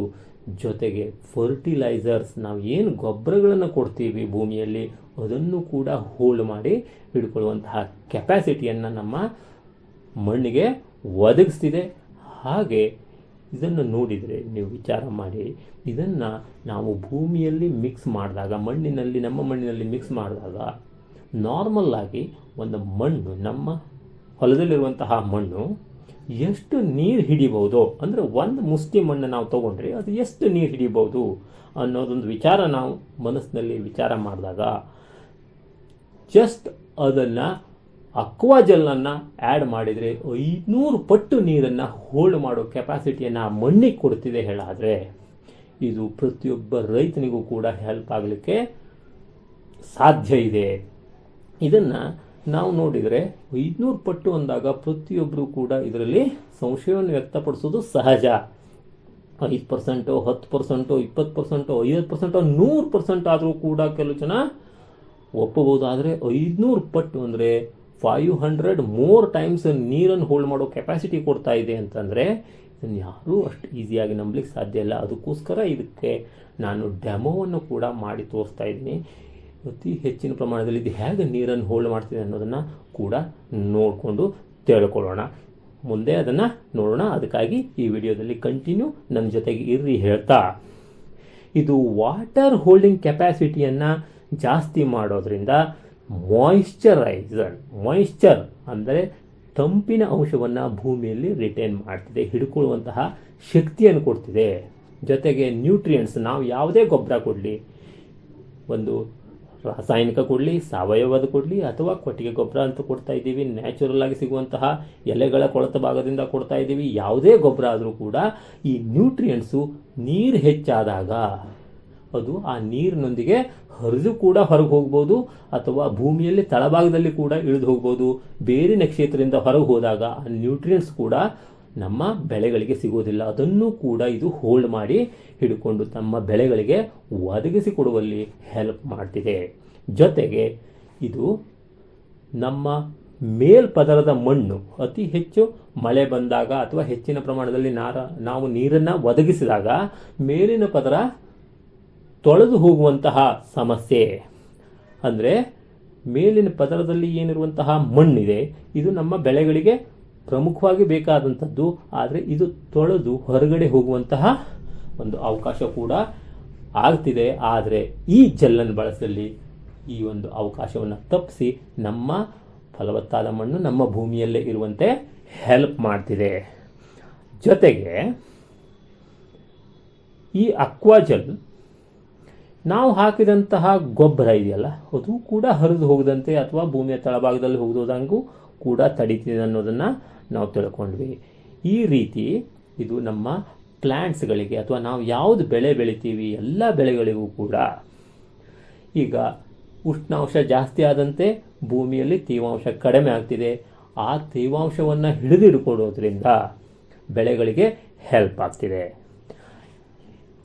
S1: ಜೊತೆಗೆ ಫರ್ಟಿಲೈಸರ್ಸ್, ನಾವು ಏನು ಗೊಬ್ಬರಗಳನ್ನು ಕೊಡ್ತೀವಿ ಭೂಮಿಯಲ್ಲಿ ಅದನ್ನು ಕೂಡ ಹೋಲ್ಡ್ ಮಾಡಿ ಹಿಡ್ಕೊಳ್ಳುವಂತಹ ಕೆಪಾಸಿಟಿಯನ್ನು ನಮ್ಮ ಮಣ್ಣಿಗೆ ಒದಗಿಸ್ತಿದೆ. ಹಾಗೆ ಇದನ್ನು ನೋಡಿದರೆ ನೀವು ವಿಚಾರ ಮಾಡಿ, ಇದನ್ನು ನಾವು ಭೂಮಿಯಲ್ಲಿ ಮಿಕ್ಸ್ ಮಾಡಿದಾಗ ನಮ್ಮ ಮಣ್ಣಿನಲ್ಲಿ ಮಿಕ್ಸ್ ಮಾಡಿದಾಗ ನಾರ್ಮಲ್ ಆಗಿ ಒಂದು ಮಣ್ಣು, ನಮ್ಮ ಹೊಲದಲ್ಲಿರುವಂತಹ ಮಣ್ಣು ಎಷ್ಟು ನೀರು ಹಿಡಿಬಹುದು, ಅಂದರೆ ಒಂದು ಮುಷ್ಟಿ ಮಣ್ಣು ನಾವು ತೊಗೊಂಡ್ರೆ ಅದು ಎಷ್ಟು ನೀರು ಹಿಡಿಬಹುದು ಅನ್ನೋದೊಂದು ವಿಚಾರ ನಾವು ಮನಸ್ಸಿನಲ್ಲಿ ವಿಚಾರ ಮಾಡಿದಾಗ ಜಸ್ಟ್ ಅದನ್ನು ಅಕ್ವಾಜೆಲ್ಲನ್ನು ಆ್ಯಡ್ ಮಾಡಿದರೆ 500 ಪಟ್ಟು ನೀರನ್ನು ಹೋಲ್ಡ್ ಮಾಡೋ ಕೆಪಾಸಿಟಿಯನ್ನು ಆ ಮಣ್ಣಿಗೆ ಕೊಡ್ತಿದೆ ಹೇಳಾದರೆ ಇದು ಪ್ರತಿಯೊಬ್ಬ ರೈತನಿಗೂ ಕೂಡ ಹೆಲ್ಪ್ ಆಗಲಿಕ್ಕೆ ಸಾಧ್ಯ ಇದೆ. ಇದನ್ನು ನಾವು ನೋಡಿದರೆ 500 ಪಟ್ಟು ಅಂದಾಗ ಪ್ರತಿಯೊಬ್ಬರು ಕೂಡ ಇದರಲ್ಲಿ ಸಂಶಯವನ್ನು ವ್ಯಕ್ತಪಡಿಸೋದು ಸಹಜ. 5%, 10%, 20%, 50%, 100% ಆದರೂ ಕೂಡ ಕೆಲವು ಜನ ಒಪ್ಪಬಹುದು. ಆದರೆ 500 ಪಟ್ಟು ಅಂದರೆ 500 ಮೋರ್ ಟೈಮ್ಸ್ ನೀರನ್ನು ಹೋಲ್ಡ್ ಮಾಡೋ ಕೆಪಾಸಿಟಿ ಕೊಡ್ತಾ ಇದೆ ಅಂತಂದರೆ ಇದನ್ನು ಯಾರೂ ಅಷ್ಟು ಈಸಿಯಾಗಿ ನಂಬಲಿಕ್ಕೆ ಸಾಧ್ಯ ಇಲ್ಲ. ಅದಕ್ಕೋಸ್ಕರ ಇದಕ್ಕೆ ನಾನು ಡೆಮೋವನ್ನು ಕೂಡ ಮಾಡಿ ತೋರಿಸ್ತಾ ಇದ್ದೀನಿ. ಅತಿ ಹೆಚ್ಚಿನ ಪ್ರಮಾಣದಲ್ಲಿ ಇದು ಹೇಗೆ ನೀರನ್ನು ಹೋಲ್ಡ್ ಮಾಡ್ತಿದೆ ಅನ್ನೋದನ್ನು ಕೂಡ ನೋಡಿಕೊಂಡು ತಿಳ್ಕೊಳ್ಳೋಣ. ಮುಂದೆ ಅದನ್ನು ನೋಡೋಣ. ಅದಕ್ಕಾಗಿ ಈ ವಿಡಿಯೋದಲ್ಲಿ ಕಂಟಿನ್ಯೂ ನನ್ನ ಜೊತೆಗೆ ಇರ್ರಿ ಹೇಳ್ತಾ, ಇದು ವಾಟರ್ ಹೋಲ್ಡಿಂಗ್ ಕೆಪಾಸಿಟಿಯನ್ನು ಜಾಸ್ತಿ ಮಾಡೋದ್ರಿಂದ ಮಾಯಿಶ್ಚರ್ ಅಂದರೆ ತಂಪಿನ ಅಂಶವನ್ನು ಭೂಮಿಯಲ್ಲಿ ರಿಟೈನ್ ಮಾಡ್ತಿದೆ, ಹಿಡ್ಕೊಳ್ಳುವಂತಹ ಶಕ್ತಿಯನ್ನು ಕೊಡ್ತಿದೆ. ಜೊತೆಗೆ ನ್ಯೂಟ್ರಿಯೆಂಟ್ಸ್, ನಾವು ಯಾವುದೇ ಗೊಬ್ಬರ ಕೊಡಲಿ, ಒಂದು ರಾಸಾಯನಿಕ ಕೊಡಲಿ, ಸಾವಯವದ ಕೊಡಲಿ ಅಥವಾ ಕೊಟ್ಟಿಗೆ ಗೊಬ್ಬರ ಅಂತ ಕೊಡ್ತಾ ಇದ್ದೀವಿ, ನ್ಯಾಚುರಲ್ ಆಗಿ ಸಿಗುವಂತಹ ಎಲೆಗಳ ಕೊಳೆತ ಭಾಗದಿಂದ ಕೊಡ್ತಾ ಇದ್ದೀವಿ, ಯಾವುದೇ ಗೊಬ್ಬರ ಆದರೂ ಕೂಡ ಈ ನ್ಯೂಟ್ರಿಯೆಂಟ್ಸು ನೀರು ಹೆಚ್ಚಾದಾಗ ಅದು ಆ ನೀರಿನೊಂದಿಗೆ ಹರಿದು ಕೂಡ ಹೊರಗೆ ಹೋಗ್ಬೋದು ಅಥವಾ ಭೂಮಿಯಲ್ಲಿ ತಳಭಾಗದಲ್ಲಿ ಕೂಡ ಇಳಿದು ಹೋಗ್ಬೋದು. ಬೇರಿನ ಕ್ಷೇತ್ರದಿಂದ ಹೊರಗೆ ಹೋದಾಗ ಆ ನ್ಯೂಟ್ರಿಯೆಂಟ್ಸ್ ಕೂಡ ನಮ್ಮ ಬೆಳೆಗಳಿಗೆ ಸಿಗೋದಿಲ್ಲ. ಅದನ್ನು ಕೂಡ ಇದು ಹೋಲ್ಡ್ ಮಾಡಿ ಹಿಡ್ಕೊಂಡು ತಮ್ಮ ಬೆಳೆಗಳಿಗೆ ಒದಗಿಸಿಕೊಡುವಲ್ಲಿ ಹೆಲ್ಪ್ ಮಾಡ್ತಿದೆ. ಜೊತೆಗೆ ಇದು ನಮ್ಮ ಮೇಲ್ಪದರದ ಮಣ್ಣು ಅತಿ ಹೆಚ್ಚು ಮಳೆ ಬಂದಾಗ ಅಥವಾ ಹೆಚ್ಚಿನ ಪ್ರಮಾಣದಲ್ಲಿ ನಾವು ನೀರನ್ನು ಒದಗಿಸಿದಾಗ ಮೇಲಿನ ಪದರ ತೊಳೆದು ಹೋಗುವಂತಹ ಸಮಸ್ಯೆ, ಅಂದರೆ ಮೇಲಿನ ಪದರದಲ್ಲಿ ಏನಿರುವಂತಹ ಮಣ್ಣಿದೆ ಇದು ನಮ್ಮ ಬೆಳೆಗಳಿಗೆ ಪ್ರಮುಖವಾಗಿ ಬೇಕಾದಂಥದ್ದು. ಆದರೆ ಇದು ತೊಳೆದು ಹೊರಗಡೆ ಹೋಗುವಂತಹ ಒಂದು ಅವಕಾಶ ಕೂಡ ಆಗ್ತಿದೆ. ಆದರೆ ಈ ಜೆಲ್ಲನ್ನು ಬಳಸಲಿ ಈ ಒಂದು ಅವಕಾಶವನ್ನು ತಪ್ಪಿಸಿ ನಮ್ಮ ಫಲವತ್ತಾದ ಮಣ್ಣು ನಮ್ಮ ಭೂಮಿಯಲ್ಲೇ ಇರುವಂತೆ ಹೆಲ್ಪ್ ಮಾಡ್ತಿದೆ. ಜೊತೆಗೆ ಈ ಅಕ್ವಾಜೆಲ್ ನಾವು ಹಾಕಿದಂತಹ ಗೊಬ್ಬರ ಇದೆಯಲ್ಲ ಅದು ಕೂಡ ಹರಿದು ಹೋಗದಂತೆ ಅಥವಾ ಭೂಮಿಯ ತಳಭಾಗದಲ್ಲಿ ಹೋಗೋದಂಗೂ ಕೂಡ ತಡೀತಿದೆ ಅನ್ನೋದನ್ನು ನಾವು ತಿಳ್ಕೊಂಡ್ವಿ. ಈ ರೀತಿ ಇದು ನಮ್ಮ ಪ್ಲ್ಯಾಂಟ್ಸ್ಗಳಿಗೆ ಅಥವಾ ನಾವು ಯಾವುದು ಬೆಳೆ ಬೆಳಿತೀವಿ ಎಲ್ಲ ಬೆಳೆಗಳಿಗೂ ಕೂಡ ಈಗ ಉಷ್ಣಾಂಶ ಜಾಸ್ತಿ ಆದಂತೆ ಭೂಮಿಯಲ್ಲಿ ತೇವಾಂಶ ಕಡಿಮೆ ಆಗ್ತಿದೆ. ಆ ತೇವಾಂಶವನ್ನು ಹಿಡಿದಿಡ್ಕೊಳ್ಳೋದ್ರಿಂದ ಬೆಳೆಗಳಿಗೆ ಹೆಲ್ಪ್ ಆಗ್ತಿದೆ.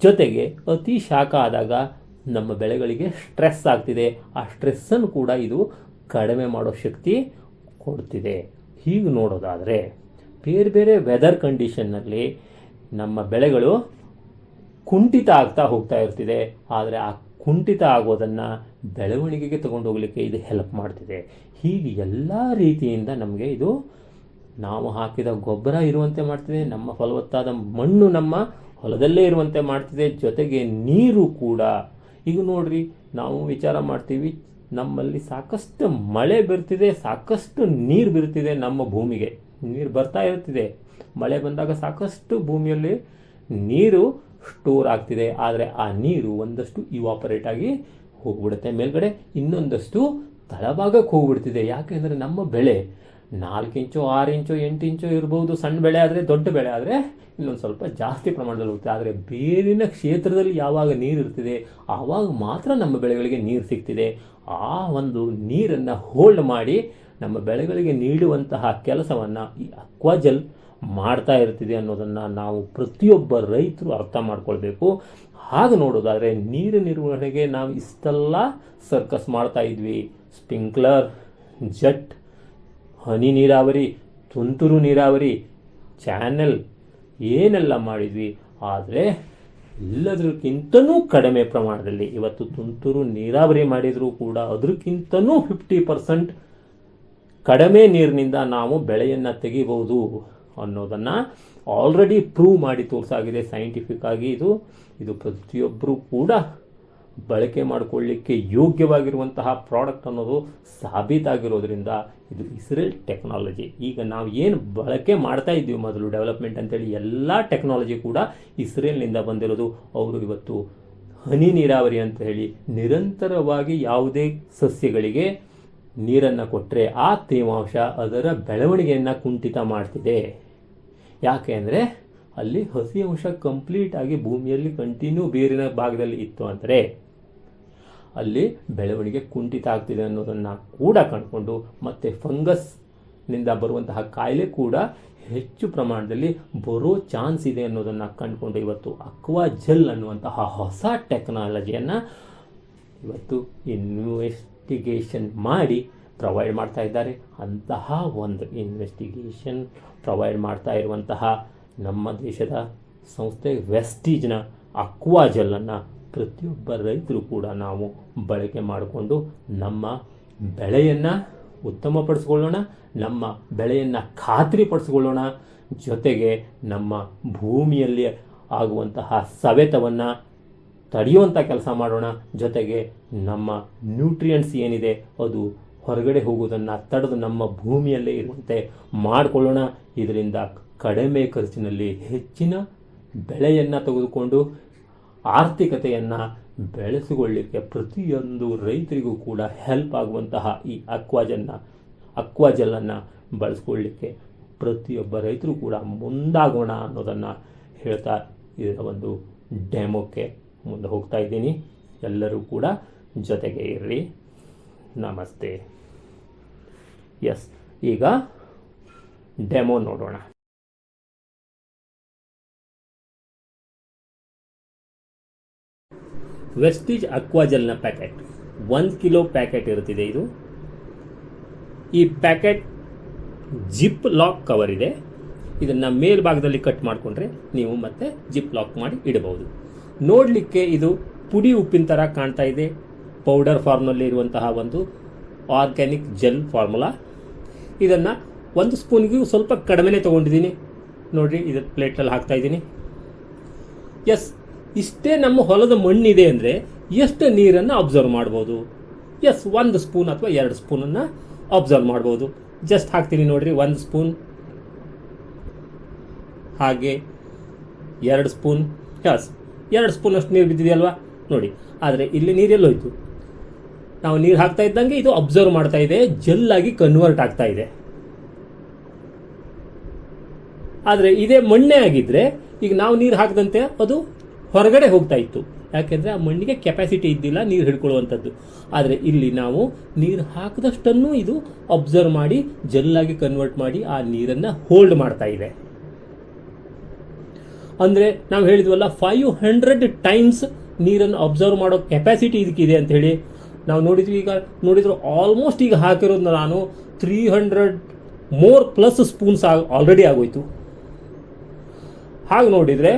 S1: ಜೊತೆಗೆ ಅತಿ ಶಾಖ ಆದಾಗ ನಮ್ಮ ಬೆಳೆಗಳಿಗೆ ಸ್ಟ್ರೆಸ್ ಆಗ್ತಿದೆ. ಆ ಸ್ಟ್ರೆಸ್ಸನ್ನು ಕೂಡ ಇದು ಕಡಿಮೆ ಮಾಡೋ ಶಕ್ತಿ ಕೊಡ್ತಿದೆ. ಹೀಗೆ ನೋಡೋದಾದರೆ ಬೇರೆ ಬೇರೆ ವೆದರ್ ಕಂಡೀಷನ್ನಲ್ಲಿ ನಮ್ಮ ಬೆಳೆಗಳು ಕುಂಠಿತ ಆಗ್ತಾ ಹೋಗ್ತಾ ಇರ್ತಿದೆ. ಆದರೆ ಆ ಕುಂಠಿತ ಆಗೋದನ್ನು ಬೆಳವಣಿಗೆಗೆ ತಗೊಂಡು ಹೋಗಲಿಕ್ಕೆ ಇದು ಹೆಲ್ಪ್ ಮಾಡ್ತಿದೆ. ಹೀಗೆ ಎಲ್ಲ ರೀತಿಯಿಂದ ನಮಗೆ ಇದು ನಾವು ಹಾಕಿದ ಗೊಬ್ಬರ ಇರುವಂತೆ ಮಾಡ್ತಿದೆ, ನಮ್ಮ ಫಲವತ್ತಾದ ಮಣ್ಣು ನಮ್ಮ ಹೊಲದಲ್ಲೇ ಇರುವಂತೆ ಮಾಡ್ತಿದೆ. ಜೊತೆಗೆ ನೀರು ಕೂಡ ಈಗ ನೋಡ್ರಿ, ನಾವು ವಿಚಾರ ಮಾಡ್ತೀವಿ ನಮ್ಮಲ್ಲಿ ಸಾಕಷ್ಟು ಮಳೆ ಬರ್ತಿದೆ, ಸಾಕಷ್ಟು ನೀರು ಬರ್ತಿದೆ, ನಮ್ಮ ಭೂಮಿಗೆ ನೀರು ಬರ್ತಾ ಇರ್ತಿದೆ. ಮಳೆ ಬಂದಾಗ ಸಾಕಷ್ಟು ಭೂಮಿಯಲ್ಲಿ ನೀರು ಸ್ಟೋರ್ ಆಗ್ತಿದೆ. ಆದರೆ ಆ ನೀರು ಒಂದಷ್ಟು ಇವಾಪರೇಟ್ ಆಗಿ ಹೋಗ್ಬಿಡುತ್ತೆ ಮೇಲ್ಗಡೆ, ಇನ್ನೊಂದಷ್ಟು ತಳಭಾಗಕ್ಕೆ ಹೋಗ್ಬಿಡ್ತಿದೆ. ಯಾಕೆಂದರೆ ನಮ್ಮ ಬೆಳೆ 4 ಇಂಚು 6 ಇಂಚು 8 ಇಂಚು ಇರ್ಬೋದು. ಸಣ್ಣ ಬೆಳೆ ಆದರೆ, ದೊಡ್ಡ ಬೆಳೆ ಆದರೆ ಇನ್ನೊಂದು ಸ್ವಲ್ಪ ಜಾಸ್ತಿ ಪ್ರಮಾಣದಲ್ಲಿ ಹೋಗುತ್ತೆ. ಆದರೆ ಬೇರಿನ ಕ್ಷೇತ್ರದಲ್ಲಿ ಯಾವಾಗ ನೀರು ಇರ್ತಿದೆ ಆವಾಗ ಮಾತ್ರ ನಮ್ಮ ಬೆಳೆಗಳಿಗೆ ನೀರು ಸಿಗ್ತಿದೆ. ಆ ಒಂದು ನೀರನ್ನು ಹೋಲ್ಡ್ ಮಾಡಿ ನಮ್ಮ ಬೆಳೆಗಳಿಗೆ ನೀಡುವಂತಹ ಕೆಲಸವನ್ನು ಈ ಅಕ್ವಾಜೆಲ್ ಮಾಡ್ತಾ ಇರ್ತಿದೆ ಅನ್ನೋದನ್ನು ನಾವು ಪ್ರತಿಯೊಬ್ಬ ರೈತರು ಅರ್ಥ ಮಾಡ್ಕೊಳ್ಬೇಕು. ಹಾಗೆ ನೋಡೋದಾದರೆ ನೀರು ನಿರ್ವಹಣೆಗೆ ನಾವು ಇಷ್ಟೆಲ್ಲ ಸರ್ಕಸ್ ಮಾಡ್ತಾ ಇದ್ವಿ. ಸ್ಪ್ರಿಂಕ್ಲರ್, ಜಟ್, ಹನಿ ನೀರಾವರಿ, ತುಂತುರು ನೀರಾವರಿ, ಚಾನೆಲ್ ಏನೆಲ್ಲ ಮಾಡಿದ್ವಿ. ಆದರೆ ಎಲ್ಲದಕ್ಕಿಂತನೂ ಕಡಿಮೆ ಪ್ರಮಾಣದಲ್ಲಿ ಇವತ್ತು ತುಂತುರು ನೀರಾವರಿ ಮಾಡಿದರೂ ಕೂಡ ಅದಕ್ಕಿಂತನೂ 50% ಕಡಿಮೆ ನೀರಿನಿಂದ ನಾವು ಬೆಳೆಯನ್ನು ತೆಗಿಬಹುದು ಅನ್ನೋದನ್ನು ಆಲ್ರೆಡಿ ಪ್ರೂವ್ ಮಾಡಿ ತೋರಿಸಾಗಿದೆ ಸೈಂಟಿಫಿಕ್ ಆಗಿ. ಇದು ಪ್ರತಿಯೊಬ್ಬರೂ ಕೂಡ ಬಳಕೆ ಮಾಡಿಕೊಳ್ಳಿಕ್ಕೆ ಯೋಗ್ಯವಾಗಿರುವಂತಹ ಪ್ರಾಡಕ್ಟ್ ಅನ್ನೋದು ಸಾಬೀತಾಗಿರೋದ್ರಿಂದ ಇದು ಇಸ್ರೇಲ್ ಟೆಕ್ನಾಲಜಿ. ಈಗ ನಾವು ಏನು ಬಳಕೆ ಮಾಡ್ತಾ ಇದ್ದೀವಿ ಮೊದಲು ಡೆವಲಪ್ಮೆಂಟ್ ಅಂತೇಳಿ ಎಲ್ಲ ಟೆಕ್ನಾಲಜಿ ಕೂಡ ಇಸ್ರೇಲ್ನಿಂದ ಬಂದಿರೋದು. ಅವರು ಇವತ್ತು ಹನಿ ನೀರಾವರಿ ಅಂತ ಹೇಳಿ ನಿರಂತರವಾಗಿ ಯಾವುದೇ ಸಸ್ಯಗಳಿಗೆ ನೀರನ್ನು ಕೊಟ್ಟರೆ ಆ ತೇವಾಂಶ ಅದರ ಬೆಳವಣಿಗೆಯನ್ನು ಕುಂಠಿತ ಮಾಡ್ತಿದೆ. ಯಾಕೆ ಅಂದರೆ ಅಲ್ಲಿ ಹಸಿ ಅಂಶ ಕಂಪ್ಲೀಟಾಗಿ ಭೂಮಿಯಲ್ಲಿ ಕಂಟಿನ್ಯೂ ಬೇರಿನ ಭಾಗದಲ್ಲಿ ಇತ್ತು ಅಂದರೆ ಅಲ್ಲಿ ಬೆಳವಣಿಗೆ ಕುಂಠಿತ ಆಗ್ತಿದೆ ಅನ್ನೋದನ್ನು ಕೂಡ ಕಂಡುಕೊಂಡು ಮತ್ತು ಫಂಗಸ್ನಿಂದ ಬರುವಂತಹ ಕಾಯಿಲೆ ಕೂಡ ಹೆಚ್ಚು ಪ್ರಮಾಣದಲ್ಲಿ ಬರೋ ಚಾನ್ಸ್ ಇದೆ ಅನ್ನೋದನ್ನು ಕಂಡುಕೊಂಡು ಇವತ್ತು ಅಕ್ವಾ ಜೆಲ್ ಅನ್ನುವಂತಹ ಹೊಸ ಟೆಕ್ನಾಲಜಿಯನ್ನು ಇವತ್ತು ಇನ್ವೆಸ್ಟಿಗೇಷನ್ ಮಾಡಿ ಪ್ರೊವೈಡ್ ಮಾಡ್ತಾ ಇದ್ದಾರೆ. ಅಂತಹ ಒಂದು ಇನ್ವೆಸ್ಟಿಗೇಷನ್ ಪ್ರೊವೈಡ್ ಮಾಡ್ತಾ ಇರುವಂತಹ ನಮ್ಮ ದೇಶದ ಸಂಸ್ಥೆ ವೆಸ್ಟೀಜ್ನ ಅಕ್ವಾ ಜೆಲ್ಲನ್ನು ಪ್ರತಿಯೊಬ್ಬ ರೈತರು ಕೂಡ ನಾವು ಬಳಕೆ ಮಾಡಿಕೊಂಡು ನಮ್ಮ ಬೆಳೆಯನ್ನು ಉತ್ತಮಪಡಿಸ್ಕೊಳ್ಳೋಣ, ನಮ್ಮ ಬೆಳೆಯನ್ನು ಖಾತ್ರಿಪಡಿಸ್ಕೊಳ್ಳೋಣ, ಜೊತೆಗೆ ನಮ್ಮ ಭೂಮಿಯಲ್ಲಿ ಆಗುವಂತಹ ಸವೆತವನ್ನು ತಡೆಯುವಂಥ ಕೆಲಸ ಮಾಡೋಣ. ಜೊತೆಗೆ ನಮ್ಮ ನ್ಯೂಟ್ರಿಯೆಂಟ್ಸ್ ಏನಿದೆ ಅದು ಹೊರಗಡೆ ಹೋಗುವುದನ್ನು ತಡೆದು ನಮ್ಮ ಭೂಮಿಯಲ್ಲೇ ಇರುವಂತೆ ಮಾಡಿಕೊಳ್ಳೋಣ. ಇದರಿಂದ ಕಡಿಮೆ ಖರ್ಚಿನಲ್ಲಿ ಹೆಚ್ಚಿನ ಬೆಳೆಯನ್ನು ತೆಗೆದುಕೊಂಡು ಆರ್ಥಿಕತೆಯನ್ನು ಬೆಳೆಸಿಕೊಳ್ಳಲಿಕ್ಕೆ ಪ್ರತಿಯೊಂದು ರೈತರಿಗೂ ಕೂಡ ಹೆಲ್ಪ್ ಆಗುವಂತಹ ಈ ಅಕ್ವಾ ಜೆಲ್ಲನ್ನು ಬಳಸ್ಕೊಳ್ಳಿಕ್ಕೆ ಪ್ರತಿಯೊಬ್ಬ ರೈತರು ಕೂಡ ಮುಂದಾಗೋಣ ಅನ್ನೋದನ್ನು ಹೇಳ್ತಾ ಇದರ ಒಂದು ಡೆಮೋಕ್ಕೆ ಮುಂದೆ ಹೋಗ್ತಾ ಇದ್ದೀನಿ. ಎಲ್ಲರೂ ಕೂಡ ಜೊತೆಗೆ ಇರ್ರಿ. ನಮಸ್ತೆ. ಎಸ್, ಈಗ ಡೆಮೋ ನೋಡೋಣ. ವೆಸ್ಟೀಜ್ ಅಕ್ವಾ ಜೆಲ್ನ ಪ್ಯಾಕೆಟ್ 1 ಕಿಲೋ ಪ್ಯಾಕೆಟ್ ಇರುತ್ತಿದೆ. ಇದು ಈ ಪ್ಯಾಕೆಟ್ ಜಿಪ್ ಲಾಕ್ ಕವರ್ ಇದೆ. ಇದನ್ನು ಮೇಲ್ಭಾಗದಲ್ಲಿ ಕಟ್ ಮಾಡಿಕೊಂಡ್ರೆ ನೀವು ಮತ್ತೆ ಜಿಪ್ ಲಾಕ್ ಮಾಡಿ ಇಡಬಹುದು. ನೋಡಲಿಕ್ಕೆ ಇದು ಪುಡಿ ಉಪ್ಪಿನ ಥರ ಕಾಣ್ತಾ ಇದೆ. ಪೌಡರ್ ಫಾರ್ಮ್ನಲ್ಲಿ ಇರುವಂತಹ ಒಂದು ಆರ್ಗ್ಯಾನಿಕ್ ಜೆಲ್ ಫಾರ್ಮುಲಾ. ಇದನ್ನು 1 ಸ್ಪೂನ್ಗೂ ಸ್ವಲ್ಪ ಕಡಿಮೆನೇ ತೊಗೊಂಡಿದ್ದೀನಿ. ನೋಡಿರಿ, ಇದು ಪ್ಲೇಟಲ್ಲಿ ಹಾಕ್ತಾ ಇದ್ದೀನಿ. ಎಸ್, ಇಷ್ಟೇ ನಮ್ಮ ಹೊಲದ ಮಣ್ಣಿದೆ ಅಂದರೆ ಎಷ್ಟು ನೀರನ್ನು ಅಬ್ಸರ್ವ್ ಮಾಡ್ಬೋದು? ಎಸ್, 1 ಸ್ಪೂನ್ ಅಥವಾ 2 ಸ್ಪೂನನ್ನು ಅಬ್ಸರ್ವ್ ಮಾಡ್ಬೋದು. ಜಸ್ಟ್ ಹಾಕ್ತೀನಿ ನೋಡಿರಿ, 1 ಸ್ಪೂನ್, ಹಾಗೆ 2 ಸ್ಪೂನ್. ಎಸ್, 2 ಸ್ಪೂನ್ ಅಷ್ಟು ನೀರು ಬಿದ್ದಿದೆಯಲ್ವಾ ನೋಡಿ. ಆದರೆ ಇಲ್ಲಿ ನೀರೆಲ್ಲೋಯ್ತು? ನಾವು ನೀರು ಹಾಕ್ತಾ ಇದ್ದಂಗೆ ಇದು ಅಬ್ಸರ್ವ್ ಮಾಡ್ತಾ ಇದೆ, ಜೆಲ್ಲಾಗಿ ಕನ್ವರ್ಟ್ ಆಗ್ತಾ ಇದೆ. ಆದರೆ ಇದೇ ಮಣ್ಣೆ ಆಗಿದ್ರೆ ಈಗ ನಾವು ನೀರು ಹಾಕದಂತೆ ಅದು ಹೊರಗಡೆ ಹೋಗ್ತಾ ಇತ್ತು. ಯಾಕೆಂದರೆ ಆ ಮಣ್ಣಿಗೆ ಕೆಪಾಸಿಟಿ ಇದ್ದಿಲ್ಲ ನೀರು ಹಿಡ್ಕೊಳ್ಳುವಂಥದ್ದು. ಆದರೆ ಇಲ್ಲಿ ನಾವು ನೀರು ಹಾಕಿದಷ್ಟನ್ನು ಇದು ಅಬ್ಸರ್ವ್ ಮಾಡಿ ಜೆಲ್ಲಾಗಿ ಕನ್ವರ್ಟ್ ಮಾಡಿ ಆ ನೀರನ್ನು ಹೋಲ್ಡ್ ಮಾಡ್ತಾ ಇದೆ. ಅಂದರೆ ನಾವು ಹೇಳಿದ್ವಲ್ಲ, 500 ಟೈಮ್ಸ್ ನೀರನ್ನು ಅಬ್ಸರ್ವ್ ಮಾಡೋ ಕೆಪಾಸಿಟಿ ಇದಕ್ಕಿದೆ ಅಂತ ಹೇಳಿ ನಾವು ನೋಡಿದ್ವಿ. ಈಗ ನೋಡಿದ್ರು ಆಲ್ಮೋಸ್ಟ್ ಈಗ ಹಾಕಿರೋದು ನಾನು 300 ಮೋರ್ ಪ್ಲಸ್ ಸ್ಪೂನ್ಸ್ ಆಲ್ರೆಡಿ ಆಗೋಯ್ತು. ಹಾಗೆ ನೋಡಿದರೆ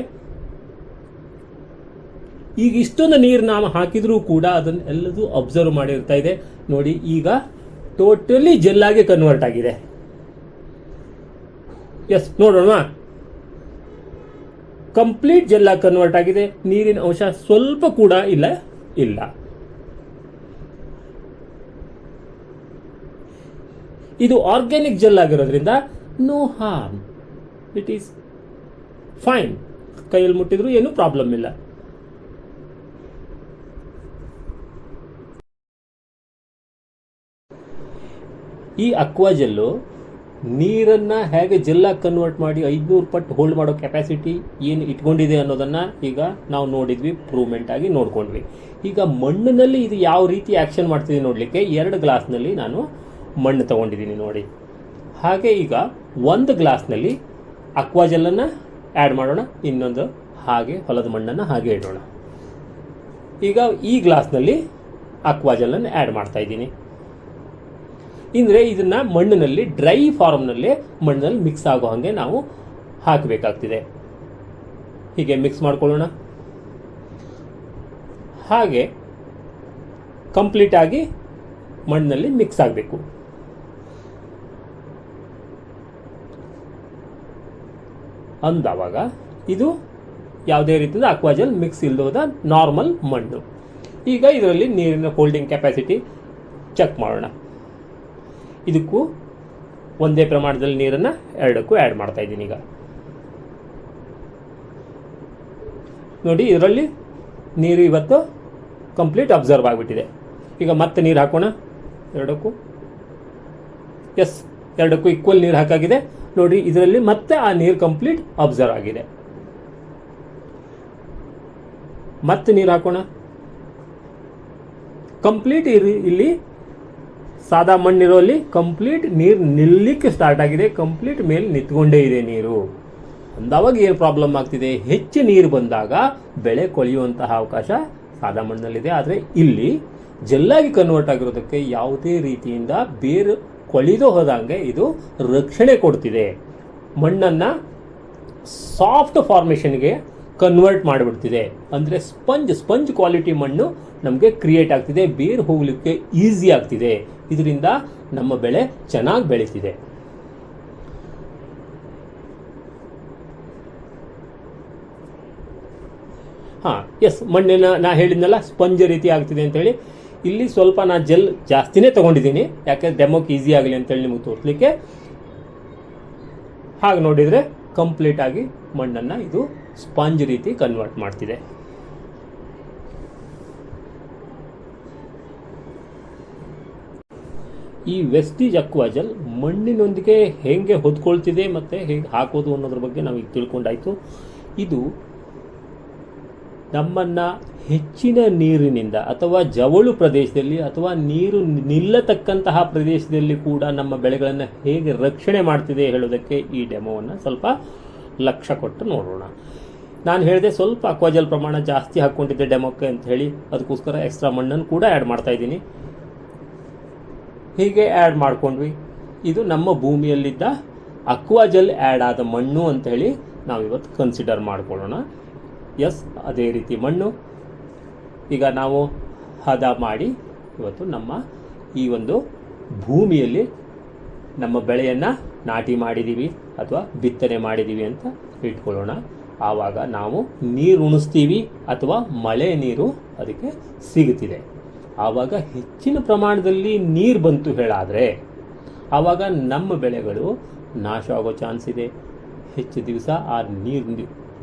S1: ಈಗ ಇಷ್ಟೊಂದು ನೀರು ನಾವು ಹಾಕಿದ್ರೂ ಕೂಡ ಅದನ್ನು ಎಲ್ಲದೂ ಅಬ್ಸರ್ವ್ ಮಾಡಿರ್ತಾ ಇದೆ ನೋಡಿ. ಈಗ ಟೋಟಲಿ ಜೆಲ್ಲಾಗಿ ಕನ್ವರ್ಟ್ ಆಗಿದೆ. ಎಸ್, ನೋಡೋಣ. ಕಂಪ್ಲೀಟ್ ಜೆಲ್ಲಾಗಿ ಕನ್ವರ್ಟ್ ಆಗಿದೆ. ನೀರಿನ ಅಂಶ ಸ್ವಲ್ಪ ಕೂಡ ಇಲ್ಲ. ಇದು ಆರ್ಗ್ಯಾನಿಕ್ ಜೆಲ್ ಆಗಿರೋದ್ರಿಂದ no harm, it is fine. ಕೈಯಲ್ಲಿ ಮುಟ್ಟಿದ್ರು ಏನೂ ಪ್ರಾಬ್ಲಮ್ ಇಲ್ಲ. ಈ ಅಕ್ವಾ ಜೆಲ್ಲು ನೀರನ್ನು ಹೇಗೆ ಜೆಲ್ಲಾಗಿ ಕನ್ವರ್ಟ್ ಮಾಡಿ 500 ಪಟ್ಟು ಹೋಲ್ಡ್ ಮಾಡೋ ಕೆಪಾಸಿಟಿ ಏನು ಇಟ್ಕೊಂಡಿದೆ ಅನ್ನೋದನ್ನು ಈಗ ನಾವು ನೋಡಿದ್ವಿ, ಪ್ರೂವ್ಮೆಂಟ್ ಆಗಿ ನೋಡ್ಕೊಂಡ್ವಿ. ಈಗ ಮಣ್ಣಿನಲ್ಲಿ ಇದು ಯಾವ ರೀತಿ ಆ್ಯಕ್ಷನ್ ಮಾಡ್ತಿದೆ ನೋಡಲಿಕ್ಕೆ 2 ಗ್ಲಾಸ್ನಲ್ಲಿ ನಾನು ಮಣ್ಣು ತೊಗೊಂಡಿದ್ದೀನಿ ನೋಡಿ. ಹಾಗೆ ಈಗ 1 ಗ್ಲಾಸ್ನಲ್ಲಿ ಅಕ್ವಾ ಜೆಲ್ಲನ್ನು ಆ್ಯಡ್ ಮಾಡೋಣ, ಇನ್ನೊಂದು ಹಾಗೆ ಹೊಲದ ಮಣ್ಣನ್ನು ಹಾಗೆ ಇಡೋಣ. ಈಗ ಈ ಗ್ಲಾಸ್ನಲ್ಲಿ ಅಕ್ವಾ ಜೆಲ್ಲನ್ನು ಆ್ಯಡ್ ಮಾಡ್ತಾ ಇದ್ದೀನಿ. ಅಂದರೆ ಇದನ್ನು ಮಣ್ಣಿನಲ್ಲಿ ಡ್ರೈ ಫಾರ್ಮ್ನಲ್ಲೇ ಮಣ್ಣಲ್ಲಿ ಮಿಕ್ಸ್ ಆಗೋ ಹಾಗೆ ನಾವು ಹಾಕಬೇಕಾಗ್ತಿದೆ. ಹೀಗೆ ಮಿಕ್ಸ್ ಮಾಡ್ಕೊಳ್ಳೋಣ. ಹಾಗೆ ಕಂಪ್ಲೀಟಾಗಿ ಮಣ್ಣಿನಲ್ಲಿ ಮಿಕ್ಸ್ ಆಗಬೇಕು. ಅಂದವಾಗ ಇದು ಯಾವುದೇ ರೀತಿಯ ಅಕ್ವಾ ಜೆಲ್ ಮಿಕ್ಸ್ ಇಲ್ಲದ ನಾರ್ಮಲ್ ಮಣ್ಣು. ಈಗ ಇದರಲ್ಲಿ ನೀರಿನ ಹೋಲ್ಡಿಂಗ್ ಕೆಪಾಸಿಟಿ ಚೆಕ್ ಮಾಡೋಣ. ಇದಕ್ಕೂ ಒಂದೇ ಪ್ರಮಾಣದಲ್ಲಿ ನೀರನ್ನು ಎರಡಕ್ಕೂ ಆ್ಯಡ್ ಮಾಡ್ತಾ ಇದ್ದೀನಿ. ಈಗ ನೋಡಿ, ಇದರಲ್ಲಿ ನೀರು ಇವತ್ತು ಕಂಪ್ಲೀಟ್ ಅಬ್ಸರ್ವ್ ಆಗಿಬಿಟ್ಟಿದೆ. ಈಗ ಮತ್ತೆ ನೀರು ಹಾಕೋಣ ಎರಡಕ್ಕೂ. ಎಸ್, ಎರಡಕ್ಕೂ ಈಕ್ವಲ್ ನೀರು ಹಾಕಾಗಿದೆ. ನೋಡಿ, ಇದರಲ್ಲಿ ಮತ್ತೆ ಆ ನೀರು ಕಂಪ್ಲೀಟ್ ಅಬ್ಸರ್ವ್ ಆಗಿದೆ. ಮತ್ತೆ ನೀರು ಹಾಕೋಣ. ಕಂಪ್ಲೀಟ್ ಇಲ್ಲಿ ಸಾದಾ ಮಣ್ಣಿರೋಲ್ಲಿ ಕಂಪ್ಲೀಟ್ ನೀರು ನಿಲ್ಲಕ್ಕೆ ಸ್ಟಾರ್ಟ್ ಆಗಿದೆ. ಕಂಪ್ಲೀಟ್ ಮೇಲೆ ನಿಂತ್ಕೊಂಡೇ ಇದೆ ನೀರು. ಅಂದವಾಗ ಏನು ಪ್ರಾಬ್ಲಮ್ ಆಗ್ತಿದೆ, ಹೆಚ್ಚು ನೀರು ಬಂದಾಗ ಬೆಳೆ ಕೊಳೆಯುವಂತಹ ಅವಕಾಶ ಸಾದಾ ಮಣ್ಣಲ್ಲಿದೆ. ಆದರೆ ಇಲ್ಲಿ ಜಲ್ಲಾಗಿ ಕನ್ವರ್ಟ್ ಆಗಿರೋದಕ್ಕೆ ಯಾವುದೇ ರೀತಿಯಿಂದ ಬೇರು ಕೊಳೆದು ಹೋದಂಗೆ ಇದು ರಕ್ಷಣೆ ಕೊಡ್ತಿದೆ. ಮಣ್ಣನ್ನು ಸಾಫ್ಟ್ ಫಾರ್ಮೇಷನ್ಗೆ ಕನ್ವರ್ಟ್ ಮಾಡಿಬಿಡ್ತಿದೆ. ಅಂದರೆ ಸ್ಪಂಜ್ ಕ್ವಾಲಿಟಿ ಮಣ್ಣು ನಮಗೆ ಕ್ರಿಯೇಟ್ ಆಗ್ತಿದೆ. ಬೇರು ಹೋಗಲಿಕ್ಕೆ ಈಸಿ ಆಗ್ತಿದೆ. ಇದರಿಂದ ನಮ್ಮ ಬೆಳೆ ಚೆನ್ನಾಗಿ ಬೆಳೀತಿದೆ. ಎಸ್, ಮಣ್ಣಿನ ನಾ ಹೇಳಿದ್ನಲ್ಲ ಸ್ಪಂಜ್ ರೀತಿ ಆಗ್ತಿದೆ ಅಂತೇಳಿ. ಇಲ್ಲಿ ಸ್ವಲ್ಪ ನಾ ಜೆಲ್ ಜಾಸ್ತಿನೇ ತೊಗೊಂಡಿದ್ದೀನಿ, ಯಾಕೆ ಡೆಮೋಕ್ಕೆ ಈಸಿ ಆಗಲಿ ಅಂತೇಳಿ ನಿಮಗೆ ತೋರಿಸ್ಲಿಕ್ಕೆ. ಹಾಗೆ ನೋಡಿದರೆ ಕಂಪ್ಲೀಟ್ ಆಗಿ ಮಣ್ಣನ್ನು ಇದು ಸ್ಪಂಜ್ ರೀತಿ ಕನ್ವರ್ಟ್ ಮಾಡ್ತಿದೆ. ಈ ವೆಸ್ಟೀಜ್ ಅಕ್ವಾಜಲ್ ಮಣ್ಣಿನೊಂದಿಗೆ ಹೇಗೆ ಹೊಂದ್ಕೊಳ್ತಿದೆ ಮತ್ತು ಹೇಗೆ ಹಾಕೋದು ಅನ್ನೋದ್ರ ಬಗ್ಗೆ ನಾವು ಈಗ ತಿಳ್ಕೊಂಡಾಯಿತು. ಇದು ನಮ್ಮನ್ನು ಹೆಚ್ಚಿನ ನೀರಿನಿಂದ ಅಥವಾ ಜವಳು ಪ್ರದೇಶದಲ್ಲಿ ಅಥವಾ ನೀರು ನಿಲ್ಲತಕ್ಕಂತಹ ಪ್ರದೇಶದಲ್ಲಿ ಕೂಡ ನಮ್ಮ ಬೆಳೆಗಳನ್ನು ಹೇಗೆ ರಕ್ಷಣೆ ಮಾಡ್ತಿದೆ ಹೇಳೋದಕ್ಕೆ ಈ ಡೆಮೋವನ್ನು ಸ್ವಲ್ಪ ಲಕ್ಷ್ಯ ಕೊಟ್ಟು ನೋಡೋಣ. ನಾನು ಹೇಳಿದೆ ಸ್ವಲ್ಪ ಅಕ್ವಾಜಲ್ ಪ್ರಮಾಣ ಜಾಸ್ತಿ ಹಾಕ್ಕೊಂಡಿದ್ದೆ ಡೆಮೋಕ್ಕೆ ಅಂತ ಹೇಳಿ, ಅದಕ್ಕೋಸ್ಕರ ಎಕ್ಸ್ಟ್ರಾ ಮಣ್ಣನ್ನು ಕೂಡ ಆ್ಯಡ್ ಮಾಡ್ತಾ ಇದ್ದೀನಿ. ಹೀಗೆ ಆ್ಯಡ್ ಮಾಡ್ಕೊಂಡ್ವಿ. ಇದು ನಮ್ಮ ಭೂಮಿಯಲ್ಲಿದ್ದ ಅಕ್ವಾಜಲ್ ಆ್ಯಡ್ ಆದ ಮಣ್ಣು ಅಂತ ಹೇಳಿ ನಾವಿವತ್ತು ಕನ್ಸಿಡರ್ ಮಾಡ್ಕೊಳ್ಳೋಣ. ಎಸ್, ಅದೇ ರೀತಿ ಮಣ್ಣು ಈಗ ನಾವು ಹದ ಮಾಡಿ ಇವತ್ತು ನಮ್ಮ ಈ ಒಂದು ಭೂಮಿಯಲ್ಲಿ ನಮ್ಮ ಬೆಳೆಯನ್ನು ನಾಟಿ ಮಾಡಿದ್ದೀವಿ ಅಥವಾ ಬಿತ್ತನೆ ಮಾಡಿದ್ದೀವಿ ಅಂತ ಇಟ್ಕೊಳ್ಳೋಣ. ಆವಾಗ ನಾವು ನೀರು ಉಣಿಸ್ತೀವಿ ಅಥವಾ ಮಳೆ ನೀರು ಅದಕ್ಕೆ ಸಿಗುತ್ತಿದೆ. ಆವಾಗ ಹೆಚ್ಚಿನ ಪ್ರಮಾಣದಲ್ಲಿ ನೀರು ಬಂತು ಹೇಳಾದರೆ ಆವಾಗ ನಮ್ಮ ಬೆಳೆಗಳು ನಾಶ ಆಗೋ ಚಾನ್ಸ್ ಇದೆ. ಹೆಚ್ಚು ದಿವಸ ಆ ನೀರು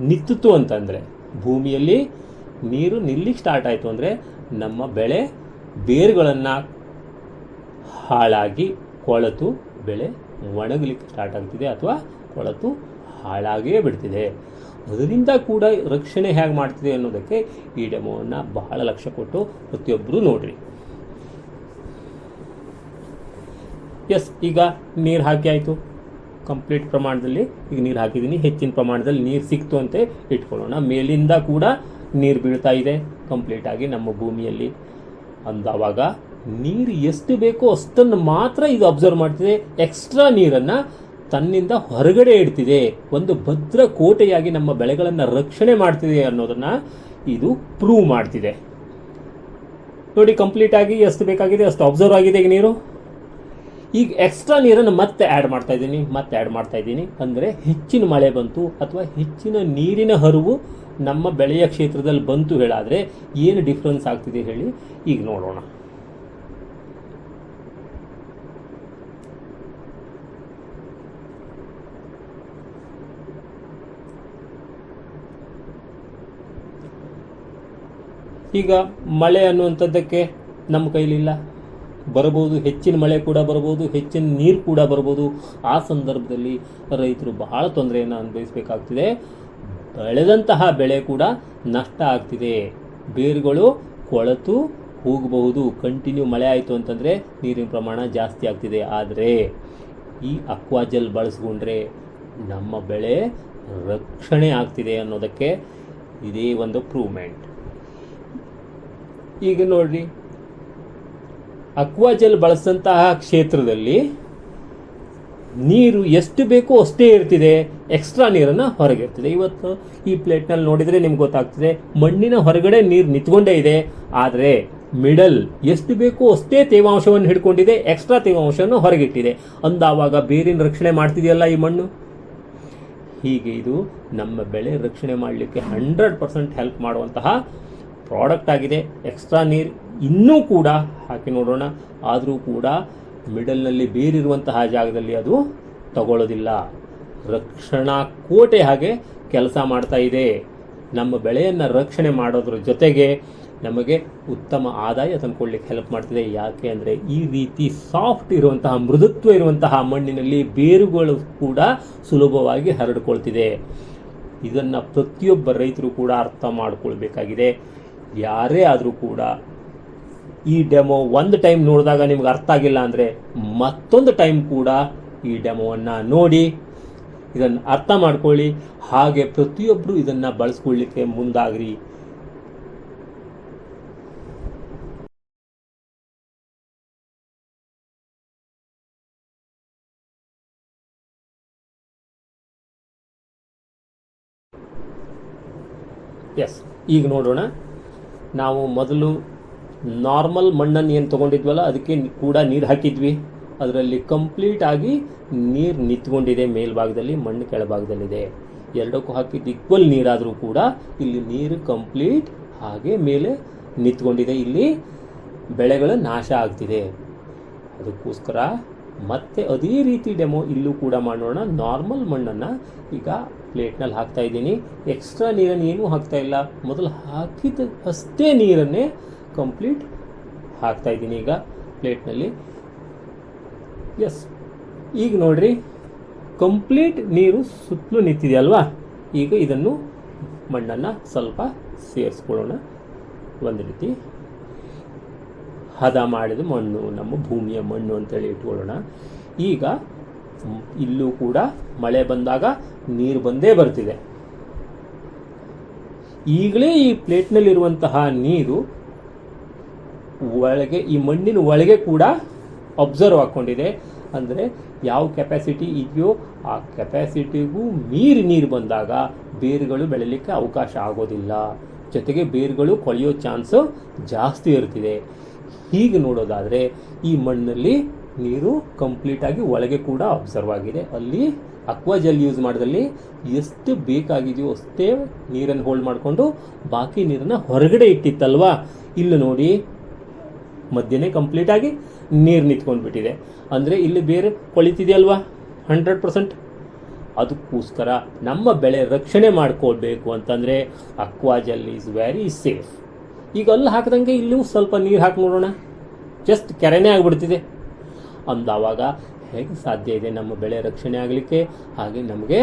S1: ನಿಂತಿತು ಅಂತಂದರೆ, ಭೂಮಿಯಲ್ಲಿ ನೀರು ನಿಲ್ಲಿಕ್ಕೆ ಸ್ಟಾರ್ಟ್ ಆಯಿತು ಅಂದರೆ ನಮ್ಮ ಬೆಳೆ ಬೇರುಗಳನ್ನು ಹಾಳಾಗಿ ಕೊಳೆತು ಬೆಳೆ ಒಣಗಲಿಕ್ಕೆ ಸ್ಟಾರ್ಟ್ ಆಗ್ತಿದೆ ಅಥವಾ ಕೊಳೆತು ಹಾಳಾಗೇ ಬಿಡ್ತಿದೆ. ಅದರಿಂದ ಕೂಡ ರಕ್ಷಣೆ ಹೇಗೆ ಮಾಡ್ತಿದೆ ಅನ್ನೋದಕ್ಕೆ ಈ ಡೆಮೋವನ್ನು ಬಹಳ ಲಕ್ಷ್ಯ ಕೊಟ್ಟು ಪ್ರತಿಯೊಬ್ಬರು ನೋಡ್ರಿ. ಎಸ್, ಈಗ ನೀರು ಹಾಕಿ ಆಯಿತು ಕಂಪ್ಲೀಟ್ ಪ್ರಮಾಣದಲ್ಲಿ. ಈಗ ನೀರು ಹಾಕಿದ್ದೀನಿ, ಹೆಚ್ಚಿನ ಪ್ರಮಾಣದಲ್ಲಿ ನೀರು ಸಿಕ್ತು ಅಂತ ಇಟ್ಕೊಳ್ಳೋಣ. ಮೇಲಿಂದ ಕೂಡ ನೀರು ಬೀಳ್ತಾ ಇದೆ ಕಂಪ್ಲೀಟಾಗಿ ನಮ್ಮ ಭೂಮಿಯಲ್ಲಿ. ಅಂದವಾಗ ನೀರು ಎಷ್ಟು ಬೇಕೋ ಅಷ್ಟನ್ನು ಮಾತ್ರ ಇದು ಅಬ್ಸರ್ವ್ ಮಾಡ್ತಿದೆ. ಎಕ್ಸ್ಟ್ರಾ ನೀರನ್ನು ತನ್ನಿಂದ ಹೊರಗಡೆ ಇಡ್ತಿದೆ. ಒಂದು ಭದ್ರ ಕೋಟೆಯಾಗಿ ನಮ್ಮ ಬೆಳೆಗಳನ್ನು ರಕ್ಷಣೆ ಮಾಡ್ತಿದೆ ಅನ್ನೋದನ್ನು ಇದು ಪ್ರೂವ್ ಮಾಡ್ತಿದೆ. ನೋಡಿ, ಕಂಪ್ಲೀಟಾಗಿ ಎಷ್ಟು ಬೇಕಾಗಿದೆ ಅಷ್ಟು ಅಬ್ಸರ್ವ್ ಆಗಿದೆ ಈಗ ನೀರು. ಈಗ ಎಕ್ಸ್ಟ್ರಾ ನೀರನ್ನು ಮತ್ತೆ ಆ್ಯಡ್ ಮಾಡ್ತಾ ಇದ್ದೀನಿ. ಅಂದರೆ ಹೆಚ್ಚಿನ ಮಳೆ ಬಂತು ಅಥವಾ ಹೆಚ್ಚಿನ ನೀರಿನ ಹರಿವು ನಮ್ಮ ಬೆಳೆಯ ಕ್ಷೇತ್ರದಲ್ಲಿ ಬಂತು ಹೇಳಾದರೆ ಏನು ಡಿಫ್ರೆನ್ಸ್ ಆಗ್ತಿದೆ ಹೇಳಿ ಈಗ ನೋಡೋಣ. ಈಗ ಮಳೆ ಅನ್ನುವಂಥದ್ದಕ್ಕೆ ನಮ್ಮ ಕೈಲಿಲ್ಲ, ಬರಬಹುದು. ಹೆಚ್ಚಿನ ಮಳೆ ಕೂಡ ಬರ್ಬೋದು, ಹೆಚ್ಚಿನ ನೀರು ಕೂಡ ಬರ್ಬೋದು. ಆ ಸಂದರ್ಭದಲ್ಲಿ ರೈತರು ಬಹಳ ತೊಂದರೆಯನ್ನು ಅನುಭವಿಸಬೇಕಾಗ್ತಿದೆ. ಬೆಳೆದಂತಹ ಬೆಳೆ ಕೂಡ ನಷ್ಟ ಆಗ್ತಿದೆ. ಬೇರುಗಳು ಕೊಳೆತು ಹೋಗಬಹುದು. ಕಂಟಿನ್ಯೂ ಮಳೆ ಆಯಿತು ಅಂತಂದರೆ ನೀರಿನ ಪ್ರಮಾಣ ಜಾಸ್ತಿ ಆಗ್ತಿದೆ. ಆದರೆ ಈ ಅಕ್ವಾಜಲ್ ಬಳಸ್ಕೊಂಡ್ರೆ ನಮ್ಮ ಬೆಳೆ ರಕ್ಷಣೆ ಆಗ್ತಿದೆ ಅನ್ನೋದಕ್ಕೆ ಇದೇ ಒಂದು ಪ್ರೂವ್ಮೆಂಟ್. ಈಗ ನೋಡ್ರಿ, ಅಕ್ವಾಜಲ್ ಬಳಸಿದಂತಹ ಕ್ಷೇತ್ರದಲ್ಲಿ ನೀರು ಎಷ್ಟು ಬೇಕೋ ಅಷ್ಟೇ ಇರ್ತಿದೆ, ಎಕ್ಸ್ಟ್ರಾ ನೀರನ್ನು ಹೊರಗಿರ್ತಿದೆ. ಇವತ್ತು ಈ ಪ್ಲೇಟ್ನಲ್ಲಿ ನೋಡಿದರೆ ನಿಮ್ಗೆ ಗೊತ್ತಾಗ್ತಿದೆ ಮಣ್ಣಿನ ಹೊರಗಡೆ ನೀರು ನಿಂತ್ಕೊಂಡೇ ಇದೆ, ಆದರೆ ಮಿಡಲ್ ಎಷ್ಟು ಬೇಕೋ ಅಷ್ಟೇ ತೇವಾಂಶವನ್ನು ಹಿಡ್ಕೊಂಡಿದೆ, ಎಕ್ಸ್ಟ್ರಾ ತೇವಾಂಶವನ್ನು ಹೊರಗಿಟ್ಟಿದೆ. ಅಂದಾವಾಗ ಬೇರಿನ ರಕ್ಷಣೆ ಮಾಡ್ತಿದೆಯಲ್ಲ ಈ ಮಣ್ಣು. ಹೀಗೆ ಇದು ನಮ್ಮ ಬೆಳೆ ರಕ್ಷಣೆ ಮಾಡಲಿಕ್ಕೆ 100% ಹೆಲ್ಪ್ ಮಾಡುವಂತಹ ಪ್ರಾಡಕ್ಟ್ ಆಗಿದೆ. ಎಕ್ಸ್ಟ್ರಾ ನೀರು ಇನ್ನೂ ಕೂಡ ಹಾಕಿ ನೋಡೋಣ. ಆದರೂ ಕೂಡ ಮಿಡಲ್ನಲ್ಲಿ ಬೇರಿರುವಂತಹ ಜಾಗದಲ್ಲಿ ಅದು ತಗೊಳ್ಳೋದಿಲ್ಲ. ರಕ್ಷಣಾ ಕೋಟೆ ಹಾಗೆ ಕೆಲಸ ಮಾಡ್ತಾ ಇದೆ. ನಮ್ಮ ಬೆಳೆಯನ್ನು ರಕ್ಷಣೆ ಮಾಡೋದ್ರ ಜೊತೆಗೆ ನಮಗೆ ಉತ್ತಮ ಆದಾಯ ತಂದುಕೊಳ್ಳಿಕ್ಕೆ ಹೆಲ್ಪ್ ಮಾಡ್ತಿದೆ. ಯಾಕೆ ಅಂದರೆ ಈ ರೀತಿ ಸಾಫ್ಟ್ ಇರುವಂತಹ, ಮೃದುತ್ವ ಇರುವಂತಹ ಮಣ್ಣಿನಲ್ಲಿ ಬೇರುಗಳು ಕೂಡ ಸುಲಭವಾಗಿ ಹರಡ್ಕೊಳ್ತಿದೆ. ಇದನ್ನು ಪ್ರತಿಯೊಬ್ಬ ರೈತರು ಕೂಡ ಅರ್ಥ ಮಾಡ್ಕೊಳ್ಬೇಕಾಗಿದೆ. ಯಾರೇ ಆದರೂ ಕೂಡ ಈ ಡೆಮೋ ಒಂದು ಟೈಮ್ ನೋಡಿದಾಗ ನಿಮ್ಗೆ ಅರ್ಥ ಆಗಿಲ್ಲ ಅಂದರೆ ಮತ್ತೊಂದು ಟೈಮ್ ಕೂಡ ಈ ಡೆಮೋವನ್ನು ನೋಡಿ ಇದನ್ನು ಅರ್ಥ ಮಾಡ್ಕೊಳ್ಳಿ. ಹಾಗೆ ಪ್ರತಿಯೊಬ್ಬರು ಇದನ್ನು ಬಳಸ್ಕೊಳ್ಳಿಕ್ಕೆ ಮುಂದಾಗ್ರಿ. ಎಸ್, ಈಗ ನೋಡೋಣ. ನಾವು ಮೊದಲು ನಾರ್ಮಲ್ ಮಣ್ಣನ್ನು ಏನು ತೊಗೊಂಡಿದ್ವಲ್ಲ ಅದಕ್ಕೆ ಕೂಡ ನೀರು ಹಾಕಿದ್ವಿ. ಅದರಲ್ಲಿ ಕಂಪ್ಲೀಟ್ ಆಗಿ ನೀರು ನಿಂತ್ಕೊಂಡಿದೆ. ಮೇಲ್ಭಾಗದಲ್ಲಿ ಮಣ್ಣು ಕೆಳಭಾಗದಲ್ಲಿದೆ. ಎರಡಕ್ಕೂ ಹಾಕಿದ್ದು ಈಕ್ವಲ್ ನೀರಾದರೂ ಕೂಡ ಇಲ್ಲಿ ನೀರು ಕಂಪ್ಲೀಟ್ ಹಾಗೆ ಮೇಲೆ ನಿಂತ್ಕೊಂಡಿದೆ. ಇಲ್ಲಿ ಬೆಳೆಗಳ ನಾಶ ಆಗ್ತಿದೆ. ಅದಕ್ಕೋಸ್ಕರ ಮತ್ತೆ ಅದೇ ರೀತಿ ಡೆಮೋ ಇಲ್ಲೂ ಕೂಡ ಮಾಡೋಣ. ನಾರ್ಮಲ್ ಮಣ್ಣನ್ನು ಈಗ ಪ್ಲೇಟ್ನಲ್ಲಿ ಹಾಕ್ತಾ ಇದ್ದೀನಿ. ಎಕ್ಸ್ಟ್ರಾ ನೀರನ್ನು ಏನೂ ಹಾಕ್ತಾ ಇಲ್ಲ. ಮೊದಲು ಹಾಕಿದ ಅಷ್ಟೇ ನೀರನ್ನೇ ಕಂಪ್ಲೀಟ್ ಹಾಕ್ತಾ ಇದ್ದೀನಿ ಈಗ ಪ್ಲೇಟ್ನಲ್ಲಿ. ಎಸ್, ಈಗ ನೋಡ್ರಿ, ಕಂಪ್ಲೀಟ್ ನೀರು ಸುತ್ತಲೂ ನಿಂತಿದೆ ಅಲ್ವಾ. ಈಗ ಇದನ್ನು ಮಣ್ಣನ್ನು ಸ್ವಲ್ಪ ಸೇರಿಸ್ಕೊಳ್ಳೋಣ. ಒಂದು ರೀತಿ ಹದ ಮಾಡಿದ ಮಣ್ಣು, ನಮ್ಮ ಭೂಮಿಯ ಮಣ್ಣು ಅಂತೇಳಿ ಇಟ್ಕೊಳ್ಳೋಣ. ಈಗ ಇಲ್ಲೂ ಕೂಡ ಮಳೆ ಬಂದಾಗ ನೀರು ಬಂದೇ ಬರ್ತಿದೆ. ಈಗಲೇ ಈ ಪ್ಲೇಟ್ನಲ್ಲಿರುವಂತಹ ನೀರು ಒಳಗೆ, ಈ ಮಣ್ಣಿನ ಒಳಗೆ ಕೂಡ ಅಬ್ಸರ್ವ್ ಹಾಕ್ಕೊಂಡಿದೆ. ಅಂದರೆ ಯಾವ ಕೆಪಾಸಿಟಿ ಇದೆಯೋ ಆ ಕೆಪಾಸಿಟಿಗೂ ಮೀರಿ ನೀರು ಬಂದಾಗ ಬೇರುಗಳು ಬೆಳೀಲಿಕ್ಕೆ ಅವಕಾಶ ಆಗೋದಿಲ್ಲ. ಜೊತೆಗೆ ಬೇರುಗಳು ಕೊಳೆಯೋ ಚಾನ್ಸು ಜಾಸ್ತಿ ಇರ್ತಿದೆ. ಹೀಗೆ ನೋಡೋದಾದರೆ ಈ ಮಣ್ಣಲ್ಲಿ ನೀರು ಕಂಪ್ಲೀಟಾಗಿ ಒಳಗೆ ಕೂಡ ಅಬ್ಸರ್ವ್ ಆಗಿದೆ. ಅಲ್ಲಿ ಅಕ್ವಾಜೆಲ್ ಯೂಸ್ ಮಾಡಿದಲ್ಲಿ ಎಷ್ಟು ಬೇಕಾಗಿದೆಯೋ ಅಷ್ಟೇ ನೀರನ್ನು ಹೋಲ್ಡ್ ಮಾಡಿಕೊಂಡು ಬಾಕಿ ನೀರನ್ನು ಹೊರಗಡೆ ಇಟ್ಟಿತ್ತಲ್ವಾ. ಇಲ್ಲಿ ನೋಡಿ, ಮಧ್ಯನೇ ಕಂಪ್ಲೀಟಾಗಿ ನೀರು ನಿಂತ್ಕೊಂಡ್ಬಿಟ್ಟಿದೆ. ಅಂದರೆ ಇಲ್ಲಿ ಬೇರೆ ಕೊಳಿತಿದೆಯಲ್ವಾ 100%. ಅದಕ್ಕೋಸ್ಕರ ನಮ್ಮ ಬೆಳೆ ರಕ್ಷಣೆ ಮಾಡ್ಕೊಳ್ಬೇಕು ಅಂತಂದರೆ ಅಕ್ವಾಜೆಲ್ ಈಸ್ ವೆರಿ ಸೇಫ್. ಈಗ ಅಲ್ಲಿ ಹಾಕಿದಂಗೆ ಇಲ್ಲೂ ಸ್ವಲ್ಪ ನೀರು ಹಾಕಿ ನೋಡೋಣ. ಜಸ್ಟ್ ಕೆರೆನೇ ಆಗಿಬಿಡ್ತಿದೆ ಅಂದವಾಗ ಹೇಗೆ ಸಾಧ್ಯ ಇದೆ ನಮ್ಮ ಬೆಳೆ ರಕ್ಷಣೆ ಆಗಲಿಕ್ಕೆ, ಹಾಗೆ ನಮಗೆ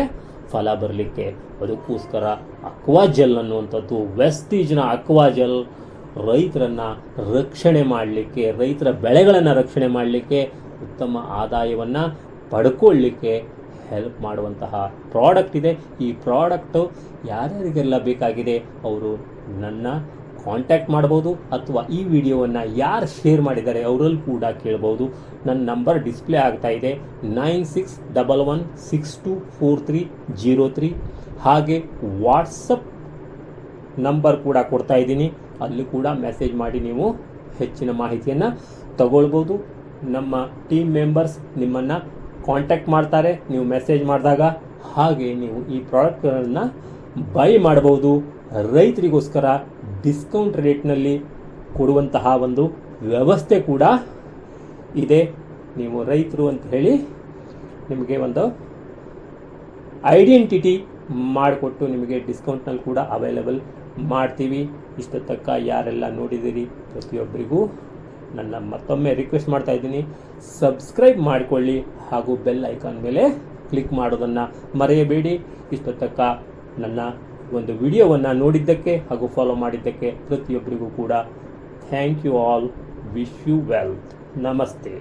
S1: ಫಲ ಬರಲಿಕ್ಕೆ? ಅದಕ್ಕೋಸ್ಕರ ಅಕ್ವಾಜೆಲ್ ಅನ್ನುವಂಥದ್ದು, ವೆಸ್ಟೀಜ್ನ ಅಕ್ವಾಜೆಲ್ ರೈತರನ್ನು ರಕ್ಷಣೆ ಮಾಡಲಿಕ್ಕೆ, ರೈತರ ಬೆಳೆಗಳನ್ನು ರಕ್ಷಣೆ ಮಾಡಲಿಕ್ಕೆ, ಉತ್ತಮ ಆದಾಯವನ್ನು ಪಡ್ಕೊಳ್ಳಿಕ್ಕೆ ಹೆಲ್ಪ್ ಮಾಡುವಂತಹ ಪ್ರಾಡಕ್ಟ್ ಇದೆ. ಈ ಪ್ರಾಡಕ್ಟು ಯಾರ್ಯಾರಿಗೆಲ್ಲ ಬೇಕಾಗಿದೆ ಅವರು ನನ್ನ ಕಾಂಟ್ಯಾಕ್ಟ್ ಮಾಡ್ಬೋದು, ಅಥವಾ ಈ ವಿಡಿಯೋವನ್ನು ಯಾರು ಶೇರ್ ಮಾಡಿದ್ದಾರೆ ಅವರಲ್ಲಿ ಕೂಡ ಕೇಳ್ಬೋದು. ನನ್ನ ನಂಬರ್ ಡಿಸ್ಪ್ಲೇ ಆಗ್ತಾ ಇದೆ 9611624303. ಹಾಗೆ ವಾಟ್ಸಪ್ ನಂಬರ್ ಕೂಡ ಕೊಡ್ತಾ ಇದ್ದೀನಿ. ಅಲ್ಲಿ ಕೂಡ ಮೆಸೇಜ್ ಮಾಡಿ ನೀವು ಹೆಚ್ಚಿನ ಮಾಹಿತಿಯನ್ನು ತಗೊಳ್ಬೋದು. ನಮ್ಮ ಟೀಮ್ ಮೆಂಬರ್ಸ್ ನಿಮ್ಮನ್ನು ಕಾಂಟ್ಯಾಕ್ಟ್ ಮಾಡ್ತಾರೆ ನೀವು ಮೆಸೇಜ್ ಮಾಡಿದಾಗ. ಹಾಗೆ ನೀವು ಈ ಪ್ರಾಡಕ್ಟ್ಗಳನ್ನು ಬೈ ಮಾಡ್ಬೋದು. ರೈತರಿಗೋಸ್ಕರ ಡಿಸ್ಕೌಂಟ್ ರೇಟ್ನಲ್ಲಿ ಕೊಡುವಂತಹ ಒಂದು ವ್ಯವಸ್ಥೆ ಕೂಡ ಇದೆ. ನೀವು ರೈತರು ಅಂತ ಹೇಳಿ ನಿಮಗೆ ಒಂದು ಐಡೆಂಟಿಟಿ ಮಾಡಿಕೊಟ್ಟು ನಿಮಗೆ ಡಿಸ್ಕೌಂಟ್ನಲ್ಲಿ ಕೂಡ ಅವೈಲೇಬಲ್ ಮಾಡ್ತೀವಿ. ಇಷ್ಟ ತನಕ ಯಾರೆಲ್ಲ ನೋಡಿದ್ದೀರಿ ಪ್ರತಿಯೊಬ್ಬರಿಗೂ ನನ್ನ ಮತ್ತೊಮ್ಮೆ ರಿಕ್ವೆಸ್ಟ್ ಮಾಡ್ತಾ ಇದ್ದೀನಿ, ಸಬ್ಸ್ಕ್ರೈಬ್ ಮಾಡಿಕೊಳ್ಳಿ ಹಾಗೂ ಬೆಲ್ ಐಕಾನ್ ಮೇಲೆ ಕ್ಲಿಕ್ ಮಾಡೋದನ್ನು ಮರೆಯಬೇಡಿ. ಇಷ್ಟ ತನಕ ನನ್ನ ಒಂದು ವಿಡಿಯೋವನ್ನು ನೋಡಿದ್ದಕ್ಕೆ ಹಾಗೂ ಫಾಲೋ ಮಾಡಿದ್ದಕ್ಕೆ ಪ್ರತಿಯೊಬ್ಬರಿಗೂ ಕೂಡ thank you all. Wish you wealth. ನಮಸ್ತೆ.